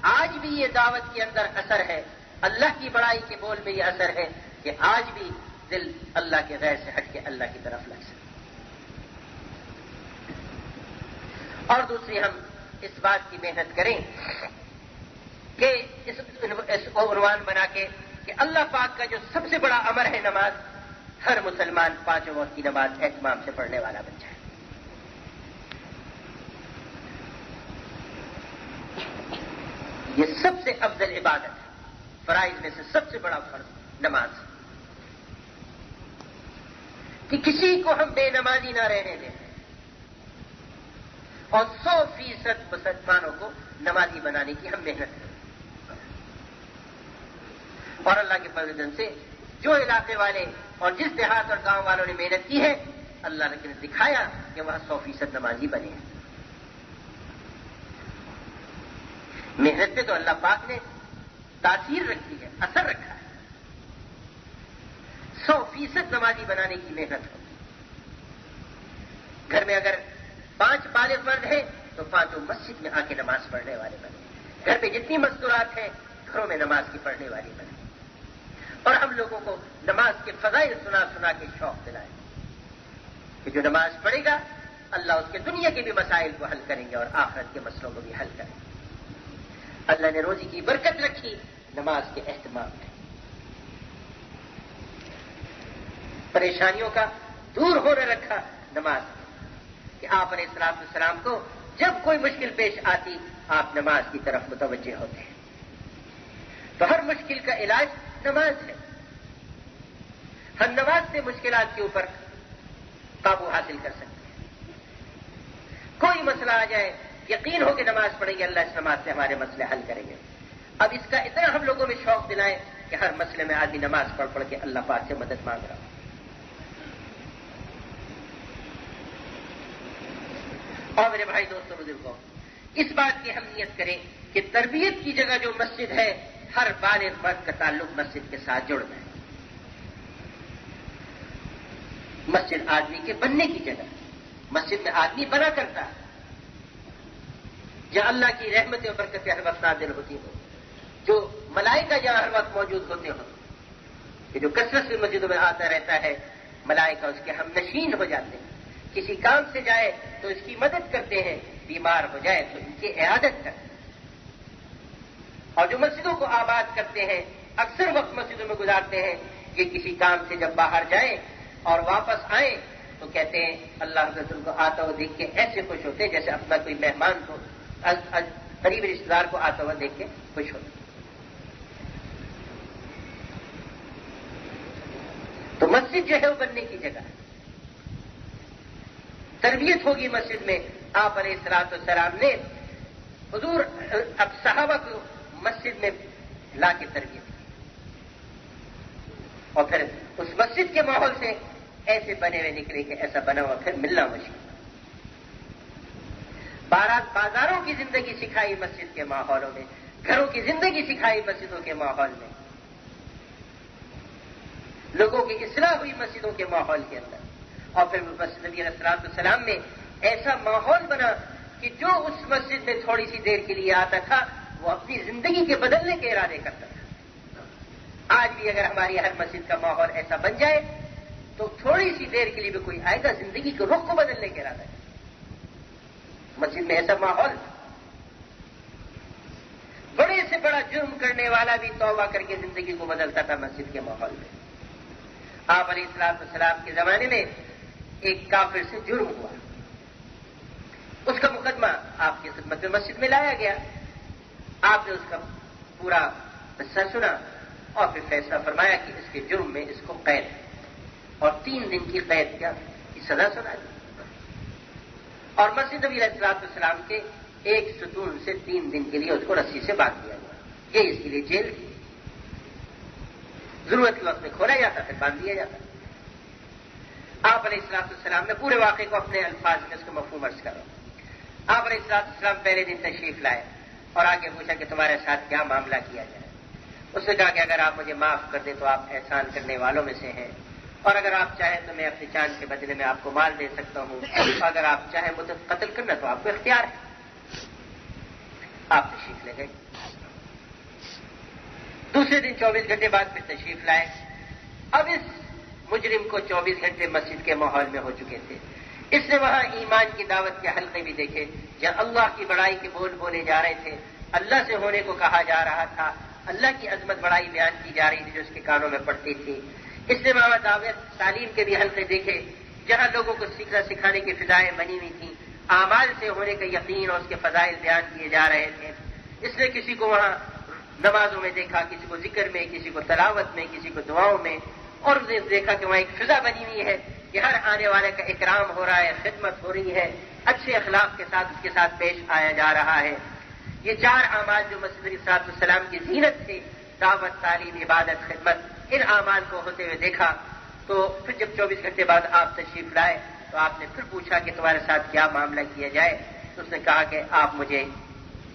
A: آج بھی یہ دعوت کے اندر اثر ہے, اللہ کی بڑائی کے بول میں یہ اثر ہے کہ آج بھی دل اللہ کے غیر سے ہٹ کے اللہ کی طرف لگ سکے. اور دوسری ہم اس بات کی محنت کریں کہ اس کو عنوان بنا کے کہ اللہ پاک کا جو سب سے بڑا امر ہے نماز, ہر مسلمان 5 وقت کی نماز اہتمام سے پڑھنے والا بن جائے. یہ سب سے افضل عبادت ہے, فرائض میں سے سب سے بڑا فرض نماز, کہ کسی کو ہم بے نمازی نہ رہنے دیں اور 100% مسلمانوں کو نمازی بنانے کی ہم محنت کریں. اور اللہ کے فضل سے جو علاقے والے اور جس دیہات اور گاؤں والوں نے محنت کی ہے, اللہ نے دکھایا کہ وہاں 100% نمازی بنے ہیں. محنت پہ تو اللہ پاک نے تاثیر رکھی ہے, اثر رکھا ہے. 100% نمازی بنانے کی محنت ہو. گھر میں اگر 5 بالغ مرد ہیں تو 5 مسجد میں آ کے نماز پڑھنے والے بنے. گھر پہ جتنی مستورات ہیں گھروں میں نماز کی پڑھنے والی بنے. اور ہم لوگوں کو نماز کے فضائل سنا سنا کے شوق دلائے کہ جو نماز پڑھے گا اللہ اس کے دنیا کے بھی مسائل کو حل کریں گے اور آخرت کے مسئلوں کو بھی حل کریں گے. اللہ نے روزی کی برکت رکھی نماز کے اہتمام میں, پریشانیوں کا دور ہونے رکھا نماز میں, کہ آپ علیہ الصلوۃ والسلام کو جب کوئی مشکل پیش آتی آپ نماز کی طرف متوجہ ہوتے ہیں. تو ہر مشکل کا علاج نماز ہے. ہم نماز سے مشکلات کے اوپر قابو حاصل کر سکتے ہیں. کوئی مسئلہ آ جائے یقین ہو کہ نماز پڑھیں گے اللہ اس نماز سے ہمارے مسئلے حل کریں گے. اب اس کا اتنا ہم لوگوں میں شوق دلائیں کہ ہر مسئلے میں آدمی نماز پڑھ پڑھ کے اللہ پاک سے مدد مانگ رہا ہو. اور میرے بھائی دوستوں بزرگوں, اس بات کی اہمیت کریں کہ تربیت کی جگہ جو مسجد ہے ہر بالغ مرد کا تعلق مسجد کے ساتھ جڑنا ہے. مسجد آدمی کے بننے کی جگہ, مسجد میں آدمی بنا کرتا ہے جہاں اللہ کی رحمتیں اور برکتیں ہر وقت نازل ہوتی ہوں, جو ملائکہ جہاں ہر وقت موجود ہوتے ہوں, کہ جو کثرت سے مسجدوں میں آتا رہتا ہے, ملائکہ اس کے ہم نشین ہو جاتے ہیں. کسی کام سے جائے تو اس کی مدد کرتے ہیں, بیمار ہو جائے تو ان کی عیادت کرتے ہیں. اور جو مسجدوں کو آباد کرتے ہیں اکثر وقت مسجدوں میں گزارتے ہیں, یہ کسی کام سے جب باہر جائیں اور واپس آئیں تو کہتے ہیں اللہ کے رسول کو آتا ہوا دیکھ کے ایسے خوش ہوتے ہیں جیسے اپنا کوئی مہمان کو, قریبی رشتے دار کو آتا ہوا دیکھ کے خوش ہوتے. تو مسجد جو ہے وہ بننے کی جگہ ہے. تربیت ہوگی مسجد میں. آپ علیہ الصلوۃ والسلام نے حضور اب صحابہ کو مسجد میں لا کے تربیت کی, اور پھر اس مسجد کے ماحول سے ایسے بنے ہوئے نکلے کہ ایسا بنا ہوا پھر ملنا مشکل. بازاروں کی زندگی سکھائی مسجد کے ماحولوں میں, گھروں کی زندگی سکھائی مسجدوں کے ماحول میں, لوگوں کی اصلاح ہوئی مسجدوں کے ماحول کے اندر. اور پھر مسجد نبی علیہ الصلوۃ والسلام میں ایسا ماحول بنا کہ جو اس مسجد میں تھوڑی سی دیر کے لیے آتا تھا وہ اپنی زندگی کے بدلنے کے ارادے کرتا تھا. آج بھی اگر ہماری ہر مسجد کا ماحول ایسا بن جائے تو تھوڑی سی دیر کے لیے بھی کوئی آئے گا زندگی کے رخ کو بدلنے کے ارادہ ہے. مسجد میں ایسا ماحول, بڑے سے بڑا جرم کرنے والا بھی توبہ کر کے زندگی کو بدلتا تھا مسجد کے ماحول میں. آپ علیہ الصلوۃ والسلام کے زمانے میں ایک کافر سے جرم ہوا، اس کا مقدمہ آپ کی خدمت میں مسجد میں لایا گیا، آپ نے اس کا پورا قصہ سنا اور پھر فیصلہ فرمایا کہ اس کے جرم میں اس کو قید اور 3 دن کی قید کی سزا سنا دی، اور مسجد نبی علیہ السلام کے ایک ستون سے 3 دن کے لیے اس کو رسی سے باندھ دیا گیا. یہ اس کے لیے جیل تھی. ضرورت کے وقت میں کھولا جاتا پھر باندھ دیا جاتا. آپ علیہ السلام نے پورے واقعے کو اپنے الفاظ میں اس کو مفہوم عرض کرا. آپ علیہ السلام پہلے دن تشریف لائے اور آگے پوچھا کہ تمہارے ساتھ کیا معاملہ کیا جائے. اس نے کہا کہ اگر آپ مجھے معاف کر دیں تو آپ احسان کرنے والوں میں سے ہیں، اور اگر آپ چاہیں تو میں اپنی جان کے بدلے میں آپ کو مال دے سکتا ہوں، اگر آپ چاہیں مجھے قتل کرنا تو آپ کو اختیار ہے. آپ تشریف لے گئے. دوسرے دن 24 گھنٹے بعد پھر تشریف لائے. اب اس مجرم کو 24 گھنٹے مسجد کے ماحول میں ہو چکے تھے. اس نے وہاں ایمان کی دعوت کے حلقے بھی دیکھے جہاں اللہ کی بڑائی کے بول بولے جا رہے تھے، اللہ سے ہونے کو کہا جا رہا تھا، اللہ کی عظمت بڑائی بیان کی جا رہی تھی جو اس کے کانوں میں پڑتی تھی. اس نے وہاں دعوت تعلیم کے بھی حلقے دیکھے جہاں لوگوں کو سیکھنا سکھانے کی فضائیں بنی ہوئی تھیں، اعمال سے ہونے کا یقین اور اس کے فضائل بیان کیے جا رہے تھے. اس نے کسی کو وہاں نمازوں میں دیکھا، کسی کو ذکر میں، کسی کو تلاوت میں، کسی کو دعاؤں میں، اور دیکھا کہ وہاں ایک فضا بنی ہوئی ہے کہ ہر آنے والے کا اکرام ہو رہا ہے، خدمت ہو رہی ہے، اچھے اخلاق کے ساتھ اس کے ساتھ پیش آیا جا رہا ہے. یہ 4 اعمال جو مسجد علیہ السلام کی زینت تھے، دعوت، تعلیم، عبادت، خدمت، ان اعمال کو ہوتے ہوئے دیکھا. تو پھر جب 24 گھنٹے بعد آپ تشریف لائے تو آپ نے پھر پوچھا کہ تمہارے ساتھ کیا معاملہ کیا جائے. تو اس نے کہا کہ آپ مجھے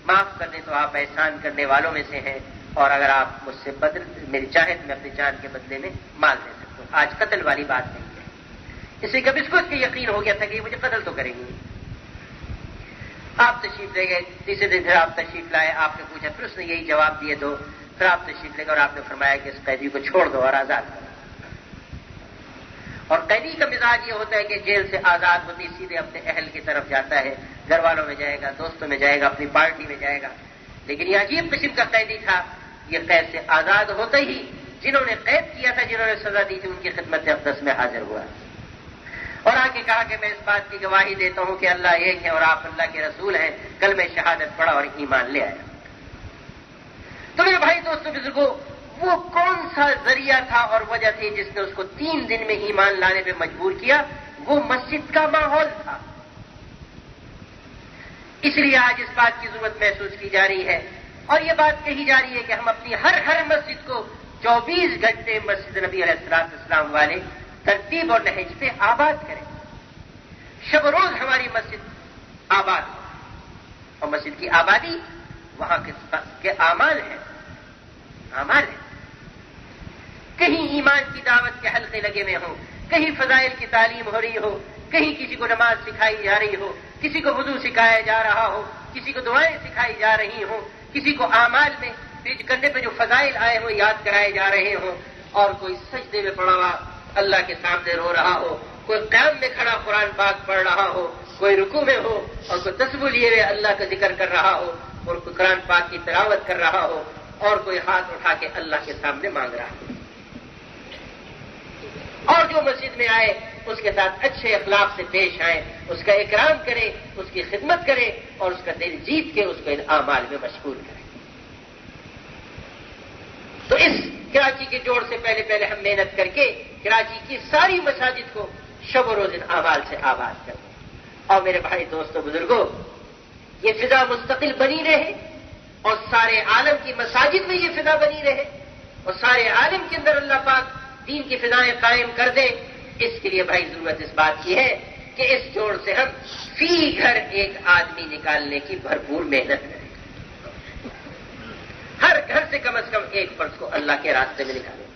A: معاف کر دیں تو آپ احسان کرنے والوں میں سے ہیں، اور اگر آپ مجھ سے میری چاہیں تو میں اپنی جان کے بدلے میں مال دے سکتا ہوں. آج قتل والی بات نہیں ہے. اسے کب اس کو اس کے یقین ہو گیا تھا کہ یہ مجھے قتل تو کریں گے. آپ تشریف لے گئے. تیسرے دن پھر آپ تشریف لائے. آپ نے پوچھا، پھر اس نے یہی جواب دیے دو. پھر آپ تشریف لے گئے اور آپ نے فرمایا کہ اس قیدی کو چھوڑ دو اور آزاد کرو. اور قیدی کا مزاج یہ ہوتا ہے کہ جیل سے آزاد ہوتی سیدھے اپنے اہل کی طرف جاتا ہے، گھر والوں میں جائے گا، دوستوں میں جائے گا، اپنی پارٹی میں جائے گا. لیکن یہ عجیب قسم کا قیدی تھا. یہ قید سے آزاد ہوتے ہی جنہوں نے قید کیا تھا، جنہوں نے سزا دی تھی، ان کی خدمت اقدس میں حاضر ہوا اور آ کے کہا کہ میں اس بات کی گواہی دیتا ہوں کہ اللہ ایک ہے اور آپ اللہ کے رسول ہیں. کلمہ شہادت پڑھا اور ایمان لے آیا. تو میرے بھائی دوستوں بزرگوں، وہ کون سا ذریعہ تھا اور وجہ تھی جس نے اس کو 3 دن میں ایمان لانے پہ مجبور کیا؟ وہ مسجد کا ماحول تھا. اس لیے آج اس بات کی ضرورت محسوس کی جا رہی ہے اور یہ بات کہی جا رہی ہے کہ ہم اپنی ہر مسجد کو 24 گھنٹے مسجد نبی علیہ السلام والے ترتیب اور نہج پہ آباد کریں. شب و روز ہماری مسجد آباد ہو، اور مسجد کی آبادی وہاں کے اعمال ہیں. کہیں ایمان کی دعوت کے حلقے لگے ہوئے ہوں، کہیں فضائل کی تعلیم ہو رہی ہو، کہیں کسی کو نماز سکھائی جا رہی ہو، کسی کو وضو سکھایا جا رہا ہو، کسی کو دعائیں سکھائی جا رہی ہوں، کسی کو اعمال میں کرنے پہ جو فضائل آئے ہوں یاد کرائے جا رہے ہوں، اور کوئی سجدے میں پڑا ہوا اللہ کے سامنے رو رہا ہو، کوئی قیام میں کھڑا قرآن پاک پڑھ رہا ہو، کوئی رکوع میں ہو اور کوئی تسبیح لیے ہوئے اللہ کا ذکر کر رہا ہو اور کوئی قرآن پاک کی تلاوت کر رہا ہو، اور کوئی ہاتھ اٹھا کے اللہ کے سامنے مانگ رہا ہو. اور جو مسجد میں آئے اس کے ساتھ اچھے اخلاق سے پیش آئے، اس کا اکرام کرے، اس کی خدمت کرے اور اس کا دل جیت کے اس کو ان اعمال میں مشغول کرے. تو اس کراچی کے جوڑ سے پہلے ہم محنت کر کے کراچی کی ساری مساجد کو شب و روز ان اعمال سے آباد کریں. اور میرے بھائی دوستوں بزرگوں، یہ فضا مستقل بنی رہے اور سارے عالم کی مساجد میں یہ فضا بنی رہے اور سارے عالم کے اندر اللہ پاک دین کی فضائیں قائم کر دے. اس کے لیے بھائی ضرورت اس بات کی ہے کہ اس جوڑ سے ہم فی گھر ایک آدمی نکالنے کی بھرپور محنت کریں. ہر گھر سے کم از کم ایک فرد کو اللہ کے راستے میں نکالیں.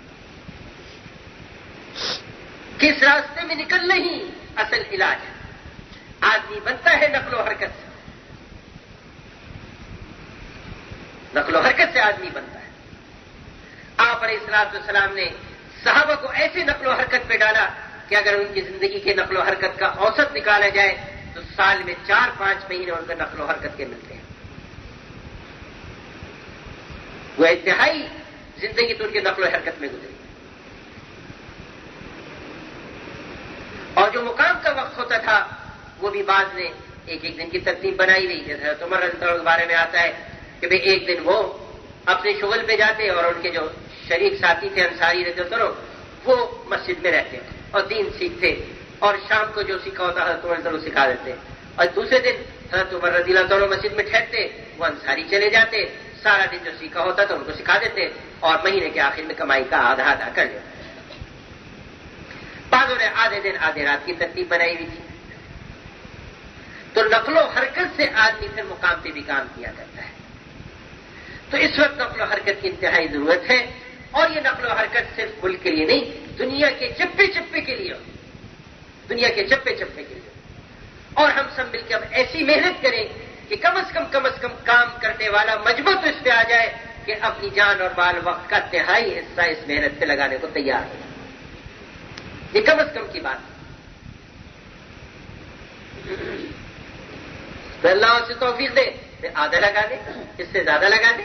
A: کس راستے میں نکلنا ہی اصل علاج ہے. آدمی بنتا ہے نقل و حرکت سے، نقل و حرکت سے آدمی بنتا ہے. آپ علیہ السلام نے صحابہ کو ایسے نقل و حرکت پہ ڈالا کہ اگر ان کی زندگی کے نقل و حرکت کا اوسط نکالا جائے تو سال میں 4-5 مہینے ان کا نقل و حرکت کے ملتے ہیں. وہ انتہائی زندگی تو ان کے نقل و حرکت میں گزری. اور جو مقام تھا وہ بھی بعض نے ایک ایک دن کی ترتیب بنائی ہوئی. جیسے حضرت عمر رضی اللہ عنہ کے بارے میں آتا ہے کہ بھئی ایک دن وہ اپنے شغل پہ جاتے اور ان کے جو شریک ساتھی تھے انصاری رضی اللہ عنہ وہ مسجد میں رہتے اور دین سیکھتے اور شام کو جو سیکھا ہوتا حضرت عمر رضی اللہ عنہ سکھا دیتے اور دوسرے دن حضرت عمر رضی اللہ عنہ مسجد میں ٹھہرتے وہ انصاری چلے جاتے سارا دن جو سیکھا ہوتا تو ان کو سکھا دیتے اور مہینے کے آخر میں کمائی کا آدھا آدھا کر دیتے. بعضوں نے آدھے دن آدھے رات کی ترتیب بنائی ہوئی تھی. تو نقل و حرکت سے آدمی پھر مقام پہ بھی کام کیا کرتا ہے. تو اس وقت نقل و حرکت کی انتہائی ضرورت ہے اور یہ نقل و حرکت صرف ملک کے لیے نہیں دنیا کے چپے چپے کے لیے دنیا کے چپے چپے کے لیے. اور ہم سب مل کے اب ایسی محنت کریں کہ کم از کم کام کرنے والا مجمع تو اس پہ آ جائے کہ اپنی جان اور مال وقت کا تہائی حصہ اس محنت پہ لگانے کو تیار ہے. یہ کم از کم کی بات ہے. تو اللہ اسے توفیق دے کہ آدھا لگا دے اس سے زیادہ لگا دے.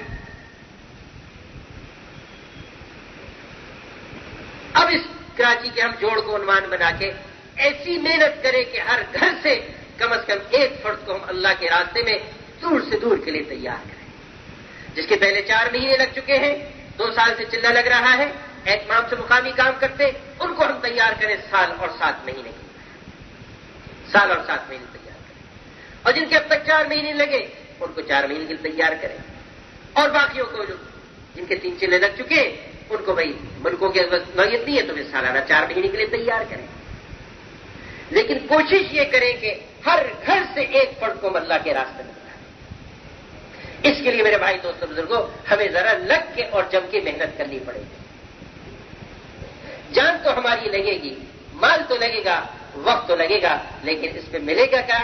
A: اب اس کراچی کے ہم جوڑ کو عنوان بنا کے ایسی محنت کریں کہ ہر گھر سے کم از کم ایک فرد کو ہم اللہ کے راستے میں دور سے دور کے لیے تیار کریں. جس کے پہلے 4 مہینے لگ چکے ہیں 2 سال سے چلہ لگ رہا ہے اہتمام سے مقامی کام کرتے ان کو ہم تیار کریں سال اور 7 مہینے تیار کریں. اور جن کے اب تک 4 مہینے لگے ان کو 4 مہینے کے لیے تیار کریں. اور باقیوں کو جو جن کے 3 چلے لگ چکے ان کو بھائی ملکوں کی نوعیت نہیں ہے تو پھر سالانہ 4 مہینے کے لیے تیار کریں. لیکن کوشش یہ کریں کہ ہر گھر سے ایک فرد کو اللہ کے راستے میں بتائیں. اس کے لیے میرے بھائی دوستوں بزرگوں ہمیں ذرا لگ کے اور جم کے محنت کرنی پڑے گی. جان تو ہماری لگے گی مال تو لگے گا وقت تو لگے گا لیکن اس پہ ملے گا کیا؟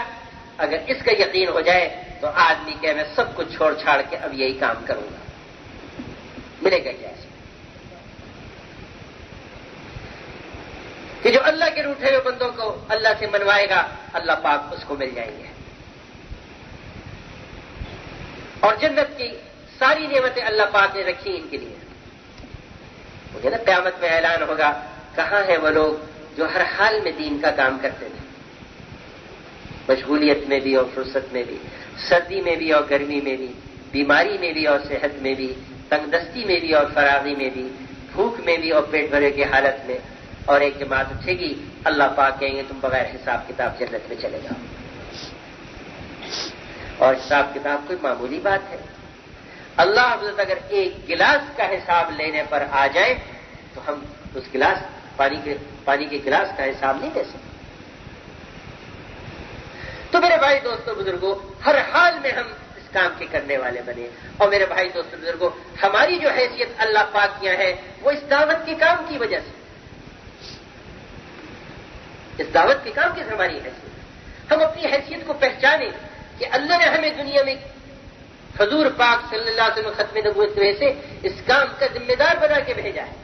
A: اگر اس کا یقین ہو جائے تو آدمی کہ میں سب کچھ چھوڑ چھاڑ کے اب یہی کام کروں گا. ملے گا کیا کہ جو اللہ کے روٹھے ہوئے بندوں کو اللہ سے منوائے گا اللہ پاک اس کو مل جائیں گے. اور جنت کی ساری نعمتیں اللہ پاک نے رکھی ان کے لیے. مجھے نا قیامت میں اعلان ہوگا کہاں ہیں وہ لوگ جو ہر حال میں دین کا کام کرتے تھے مشغولیت میں بھی اور فرصت میں بھی سردی میں بھی اور گرمی میں بھی بیماری میں بھی اور صحت میں بھی تنگ دستی میں بھی اور فراغی میں بھی بھوک میں بھی اور پیٹ بھرے کی حالت میں. اور ایک جماعت اٹھے گی اللہ پاک کہیں گے تم بغیر حساب کتاب جنت میں چلے جاؤ. اور حساب کتاب کوئی معمولی بات ہے. اللہ حضرت اگر ایک گلاس کا حساب لینے پر آ جائے تو ہم اس گلاس پانی کے گلاس کا حساب نہیں دے سکتے. تو میرے بھائی دوستوں بزرگوں ہر حال میں ہم اس کام کے کرنے والے بنے. اور میرے بھائی دوستوں بزرگوں ہماری جو حیثیت اللہ پاک کیا ہے وہ اس دعوت کے کام کی وجہ سے اس دعوت کے کام کی ہماری حیثیت. ہم اپنی حیثیت کو پہچانیں کہ اللہ نے ہمیں دنیا میں حضور پاک صلی اللہ علیہ وسلم ختم نبوت کی وجہ سے اس کام کا ذمہ دار بنا کے بھیجا ہے.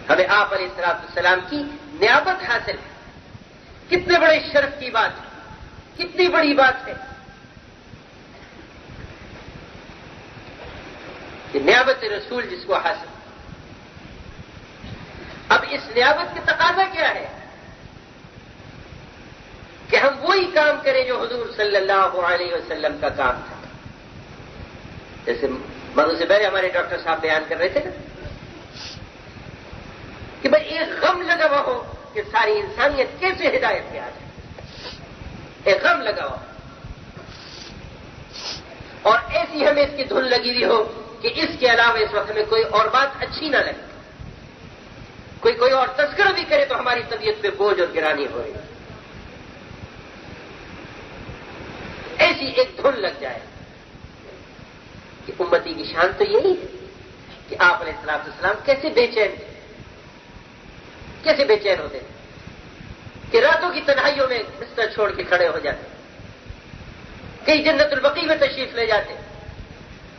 A: ہمیں آپ علیہ السلام کی نیابت حاصل ہے. کتنے بڑے شرف کی بات ہے کتنی بڑی بات ہے کہ نیابت رسول جس کو حاصل. اب اس نیابت کا تقاضا کیا ہے کہ ہم وہی کام کریں جو حضور صلی اللہ علیہ وسلم کا کام تھا. جیسے مرض سے پہلے ہمارے ڈاکٹر صاحب بیان کر رہے تھے نا کہ بھائی ایک غم لگا ہوا ہو کہ ساری انسانیت کیسے ہدایت پہ آ جائے. ایک غم لگا ہوا اور ایسی ہمیں اس کی دھن لگی ہوئی ہو کہ اس کے علاوہ اس وقت ہمیں کوئی اور بات اچھی نہ لگے. کوئی اور تذکرہ بھی کرے تو ہماری طبیعت پہ بوجھ اور گرانی ہو رہی. ایسی ایک دھن لگ جائے کہ امتی کی شان تو یہی ہے کہ آپ علیہ السلام کیسے بے چین ہوتے ہیں کہ راتوں کی تنہائیوں میں بستر چھوڑ کے کھڑے ہو جاتے, کئی جنت البقیع میں تشریف لے جاتے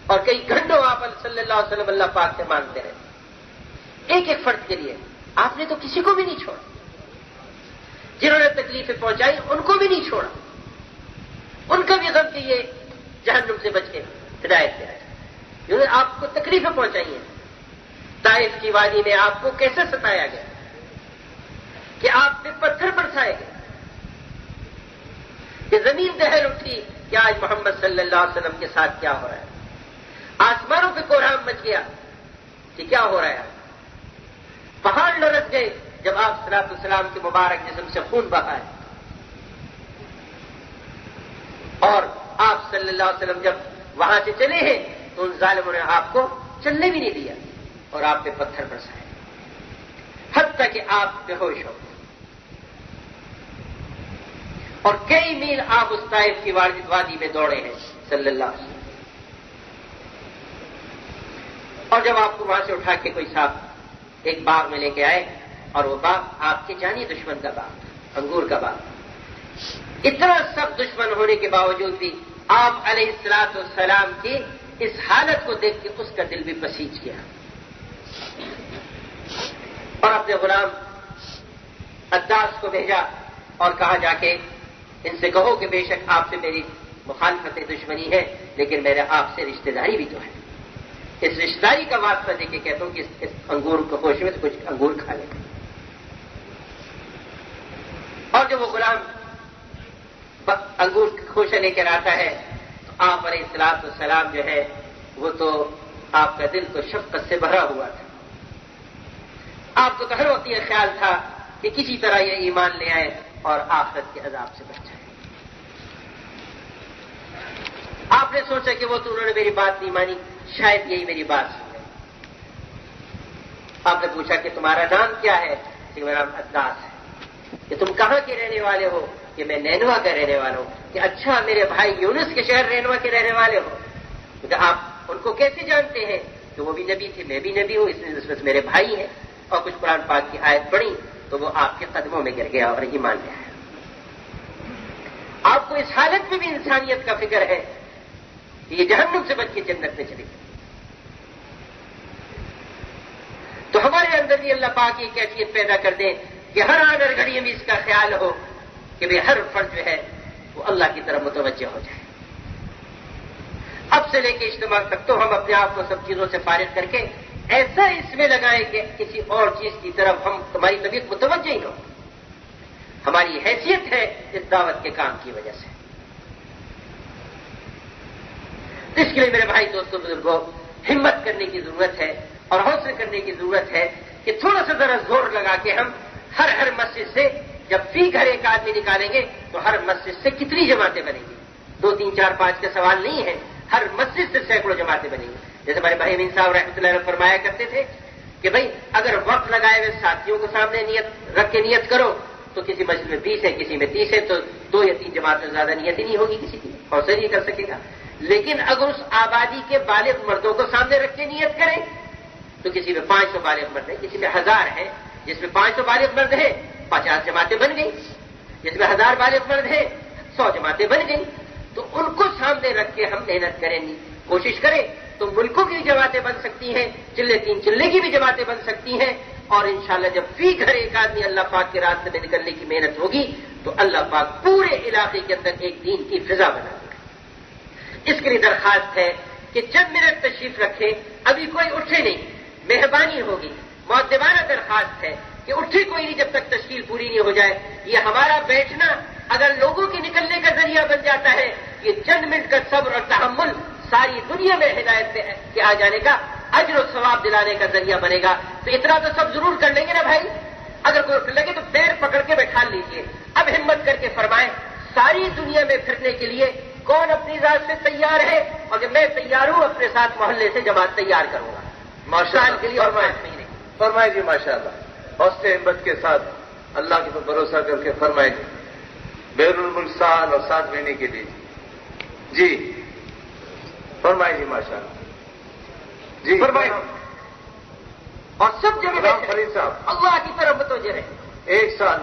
A: اور کئی گھنٹوں آپ صلی اللہ علیہ وسلم اللہ پاک سے مانگتے رہتے. ایک ایک فرد کے لیے آپ نے تو کسی کو بھی نہیں چھوڑا. جنہوں نے تکلیفیں پہنچائی ان کو بھی نہیں چھوڑا. ان کا بھی غم کہ یہ جہنم سے بچ کے ہدایت پہ آئے. جنہوں نے آپ کو تکلیفیں پہنچائی ہیں. طائف کی وادی میں آپ کو کیسے ستایا گیا کہ آپ نے پتھر برسائے گئے، کہ زمین دہل اٹھی کہ آج محمد صلی اللہ علیہ وسلم کے ساتھ کیا ہو رہا ہے، آسمانوں پہ کوہرام مچ گیا کہ کیا ہو رہا ہے، پہاڑ لرز گئے جب آپ صلی اللہ علیہ وسلم کے مبارک جسم سے خون بہا ہے، اور آپ صلی اللہ علیہ وسلم جب وہاں سے چلے ہیں تو ان ظالموں نے آپ کو چلنے بھی نہیں دیا اور آپ پہ پتھر برسائے، حتیٰ کہ آپ بے ہوش ہو گئے، اور کئی میل آپ اس طائف کی وادی میں دوڑے ہیں صلی اللہ علیہ وسلم، اور جب آپ کو وہاں سے اٹھا کے کوئی صاحب ایک باغ میں لے کے آئے، اور وہ باغ آپ کے جانی دشمن کا باغ، انگور کا باغ، اتنا سب دشمن ہونے کے باوجود بھی آپ علیہ الصلوۃ والسلام کی اس حالت کو دیکھ کے اس کا دل بھی بسیج گیا، اور اپنے غلام عداس کو بھیجا اور کہا جا کے ان سے کہو کہ بے شک آپ سے میری مخالفت دشمنی ہے، لیکن میرے آپ سے رشتہ داری بھی تو ہے، اس رشتہ داری کا واسطہ دے کے کہتا ہوں کہ اس انگور کو خوش میں سے کچھ انگور کھا لیں۔ اور جب وہ غلام انگور خوشہ لے کر آتا ہے تو آپ علیہ الصلوۃ والسلام جو ہے وہ تو آپ کا دل تو شفقت سے بھرا ہوا تھا، آپ کو تو ہر وقت یہ خیال تھا کہ کسی طرح یہ ایمان لے آئے اور آخرت کے عذاب سے بچ جائے۔ آپ نے سوچا کہ وہ تو انہوں نے میری بات نہیں مانی، شاید یہی میری بات سن گئے۔ آپ نے پوچھا کہ تمہارا نام کیا ہے؟ کہ میرا نام عداس ہے۔ کہ تم کہاں کے رہنے والے ہو؟ کہ میں نینوا کا رہنے والا ہوں۔ کہ اچھا میرے بھائی یونس کے شہر نینوا کے رہنے والے ہو؟ کہ آپ ان کو کیسے جانتے ہیں؟ کہ وہ بھی نبی تھے، میں بھی نبی ہوں، اس میں میرے بھائی ہیں۔ اور کچھ قرآن پاک کی آیت پڑھی تو وہ آپ کے قدموں میں گر گیا اور ایمان لے آیا۔ آپ کو اس حالت میں بھی انسانیت کا فکر ہے کہ یہ جہنم سے بچ کے جنت میں چلے گئے۔ تو ہمارے اندر بھی اللہ پاک کی کیفیت پیدا کر دیں کہ ہر آن ہر گھڑی میں اس کا خیال ہو کہ بھئی ہر فرد جو ہے وہ اللہ کی طرف متوجہ ہو جائے۔ اب سے لے کے اجتماع تک تو ہم اپنے آپ کو سب چیزوں سے فارغ کر کے ایسا اس میں لگائیں کہ کسی اور چیز کی طرف ہماری طبیعت متوجہ ہی نہ ہو۔ ہماری حیثیت ہے اس دعوت کے کام کی وجہ سے۔ اس کے لیے میرے بھائی دوستوں بزرگوں ہمت کرنے کی ضرورت ہے اور حوصلے کرنے کی ضرورت ہے کہ تھوڑا سا ذرا زور لگا کے ہم ہر مسجد سے جب فی گھر ایک آدمی نکالیں گے تو ہر مسجد سے کتنی جماعتیں بنیں گی؟ 2 3 4 5 کا سوال نہیں ہے، ہر مسجد سے سینکڑوں جماعتیں بنیں گی۔ جیسے ہمارے بھائی امین صاحب رحمۃ اللہ علیہ فرمایا کرتے تھے کہ بھائی اگر وقت لگائے ہوئے ساتھیوں کو سامنے نیت رکھ کے نیت کرو تو کسی مسجد میں 20 ہے، کسی میں 30 ہے، تو 2 یا 3 جماعتوں سے زیادہ نیت ہی نہیں ہوگی کسی کی، حوصلہ نہیں کر سکے گا۔ لیکن اگر اس آبادی کے بالغ مردوں کو سامنے رکھ کے نیت کریں تو کسی میں 500 بالغ مرد ہیں، کسی میں 1000 ہیں، جس میں 500 بالغ مرد ہیں 50 جماعتیں بن گئی، جس میں 1000 بالغ مرد ہیں 100 جماعتیں بن گئی۔ تو ان کو سامنے رکھ کے ہم محنت کریں گے، کوشش کریں تو ملکوں کی بھی جماعتیں بن سکتی ہیں، چلے 3 چلے کی بھی جماعتیں بن سکتی ہیں، اور انشاءاللہ جب فی گھر ایک آدمی اللہ پاک کے راستے میں نکلنے کی محنت ہوگی تو اللہ پاک پورے علاقے کے اندر ایک دین کی فضا بنا دے گا۔ اس کے لیے درخواست ہے کہ چند منٹ تشریف رکھیں، ابھی کوئی اٹھے نہیں، مہربانی ہوگی، مؤدبانہ درخواست ہے کہ اٹھے کوئی نہیں جب تک تشکیل پوری نہیں ہو جائے۔ یہ ہمارا بیٹھنا اگر لوگوں کے نکلنے کا ذریعہ بن جاتا ہے، یہ چند منٹ کا صبر اور تحمل ساری دنیا میں ہدایت کے آ جانے کا اجر و ثواب دلانے کا ذریعہ بنے گا۔ تو اتنا تو سب ضرور کر لیں گے نا بھائی؟ اگر کوئی اٹھ لگے تو پیر پکڑ کے بیٹھا لیجیے۔ اب ہمت کر کے فرمائیں ساری دنیا میں پھرنے کے لیے کون اپنی ذات سے تیار ہے؟ اور کہ میں تیار ہوں، اپنے ساتھ محلے سے جماعت تیار کروں گا ماشاءاللہ کے لیے۔ اور
B: فرمائے جی ماشاءاللہ، حوصلے ہمت کے ساتھ اللہ کے پر بھروسہ کر کے فرمائے جی بیرون الملک سال اور 7 مہینے کے لیے جی فرمائے جی ماشاءاللہ جی
A: فرمائے، اور سب جگہ
B: فرید صاحب
A: اللہ کی طرف متوجہ رہے۔
B: 1 سال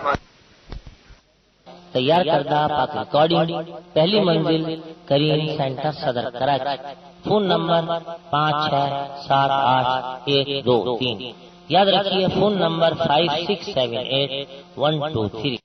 C: تیار کردہ پاک ریکارڈنگ، پہلی منزل کریم سینٹر صدر کراچی، فون نمبر 5678 123۔ یاد رکھیے فون نمبر 5678 123۔